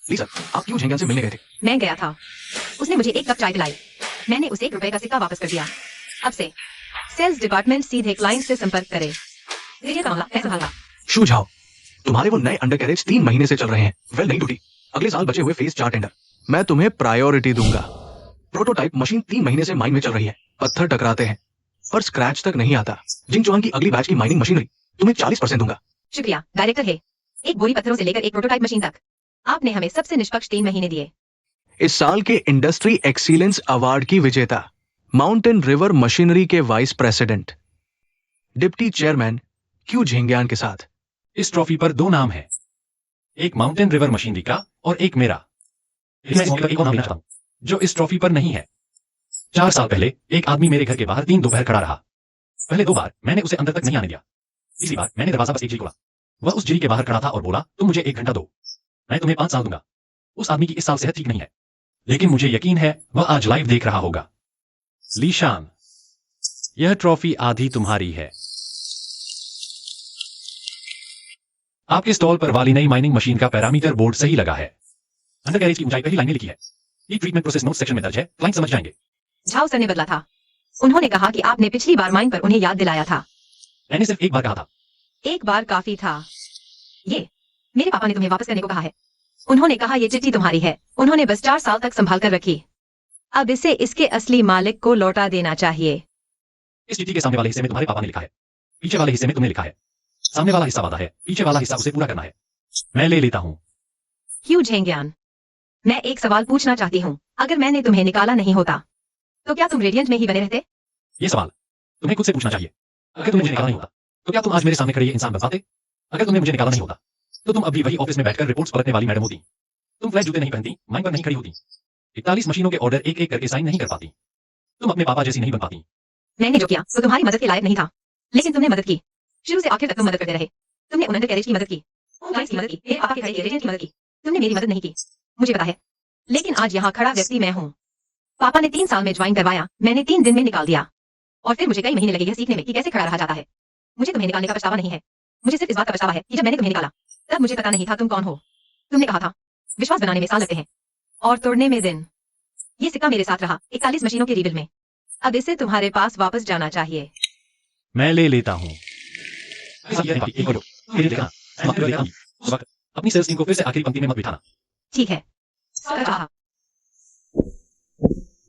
लीजा, आप क्यों झेंगन से मिलने गए थे? मैं गया था, उसने मुझे 1 कप चाय पिलाई। मैंने उसे 1 रुपए का सिक्का वापस कर दिया। अब से सेल्स डिपार्टमेंट सीधे क्लाइंट से संपर्क करे। रेडियो का मामला मैं संभालूंगा। शू झाओ, तुम्हारे वो नए अंडरकैरेज 3 महीने से चल रहे हैं। वेल नहीं टूटी। अगले साल बचे हुए फेज 4 टेंडर मैं तुम्हें प्रायोरिटी दूंगा। प्रोटोटाइप मशीन 3 महीने से माइन में चल रही है। पत्थर टकराते हैं पर स्क्रैच तक नहीं आता। जिंग चुआन की अगली बैच की माइनिंग मशीनरी तुम्हें 40% दूंगा। शुक्रिया डायरेक्टर है। एक बोरी पत्थरों से लेकर एक प्रोटोटाइप मशीन तक आपने हमें सबसे निष्पक्ष 3 महीने दिए। इस साल के इंडस्ट्री एक्सीलेंस अवार्ड की विजेता, माउंटेन रिवर मशीनरी के vice president, deputy chairman Qiu Zhengyan के साथ। इस ट्रॉफी पर 2 नाम है, एक माउंटेन रिवर मशीनरी का और एक मेरा। मैं इस मौके पर एक और नाम लेना चाहता हूं, जो इस ट्रॉफी पर नहीं है। 4 साल पहले एक आदमी मेरे घर के बाहर 3 दोपहर खड़ा रहा। पहले 2 बार मैंने उसे अंदर तक नहीं आने दिया। तीसरी बार मैंने दरवाजा बस एक जिरी खोला। वह उस जिरी के बाहर खड़ा था और बोला, तुम मुझे 1 घंटा दो, मैं तुम्हें 5 साल दूंगा। उस आदमी की इस साल सेहत ठीक नहीं है, लेकिन मुझे यकीन है वह आज लाइव देख रहा होगा। लीशान, यह ट्रॉफी आधी तुम्हारी है। आपके स्टॉल पर वाली नई माइनिंग मशीन का पैरामीटर बोर्ड सही लगा है। अंडरकैरेज की ऊंचाई पहली लाइन में लिखी है। ये ट्रीटमेंट प्रोसेस नोट सेक्शन में दर्ज है, क्लाइंट समझ जाएंगे। झाओ सर ने बदला था। उन्होंने कहा कि आपने पिछली बार माइन पर उन्हें याद दिलाया था। मैंने सिर्फ एक बार कहा था। एक बार काफी था। ये मेरे पापा ने तुम्हें वापस करने को कहा है। उन्होंने कहा ये चिट्ठी तुम्हारी है। उन्होंने बस 4 साल तक संभाल कर रखी। अब इसे इसके असली मालिक को लौटा देना चाहिए। इस चिट्ठी के सामने वाले हिस्से में तुम्हारे पापा ने लिखा है, पीछे वाले हिस्से में तुमने लिखा है। सामने वाला हिस्सा वादा है, पीछे वाला हिस्सा उसे पूरा करना है। मैं ले लेता हूं। क्यों झेंगियान, मैं एक सवाल पूछना चाहती हूँ। अगर मैंने तुम्हें निकाला नहीं होता तो क्या तुम रेडियंट में ही बने रहते? ये सवाल तुम्हें खुद से पूछना चाहिए। अगर तुम्हें मुझे निकाला नहीं होता तो क्या तुम आज मेरे सामने खड़े ये इंसान बन पाते? अगर तुम्हें मुझे निकाला नहीं होता तो तुम अभी वही ऑफिस में बैठकर रिपोर्ट्स पलटने वाली मैडम होती। तुम फ्लैट जूते नहीं पहनती, माइन पर नहीं खड़ी होती, 41 मशीनों के ऑर्डर एक एक करके साइन नहीं कर पाती। तुम अपने पापा जैसी नहीं बन पाती। मैंने जो किया तो तुम्हारी मदद के लायक नहीं था, लेकिन तुमने मदद की। शुरू से आखिर तक तुम मदद करते रहे। तुमने उन अंडरकैरेज की मदद की, उन गाइस की मदद की, मेरे पापा के खड़े रेडियंट की मदद की। तुमने मेरी मदद नहीं की, मुझे पता है। लेकिन आज यहाँ खड़ा व्यक्ति मैं हूँ। पापा ने 3 साल में ज्वाइन करवाया, मैंने 3 दिन में निकाल दिया। और फिर मुझे कई महीने लगे यह सीखने में कि कैसे खड़ा रहा जाता है। मुझे तुम्हें निकालने का पछतावा नहीं है। मुझे सिर्फ इस बात का पछतावा है कि जब मैंने तुम्हें निकाला तब मुझे पता नहीं था तुम कौन हो। तुमने कहा था विश्वास बनाने में साल लगते हैं और तोड़ने में दिन। ये सिक्का मेरे साथ रहा 41 मशीनों के रीबिल में। अब इसे तुम्हारे पास वापस जाना चाहिए। मैं ले लेता हूं। अपनी सेल्स टीम को फिर से आखिरी पंक्ति में मत बिठाना। ठीक है। सर कहा।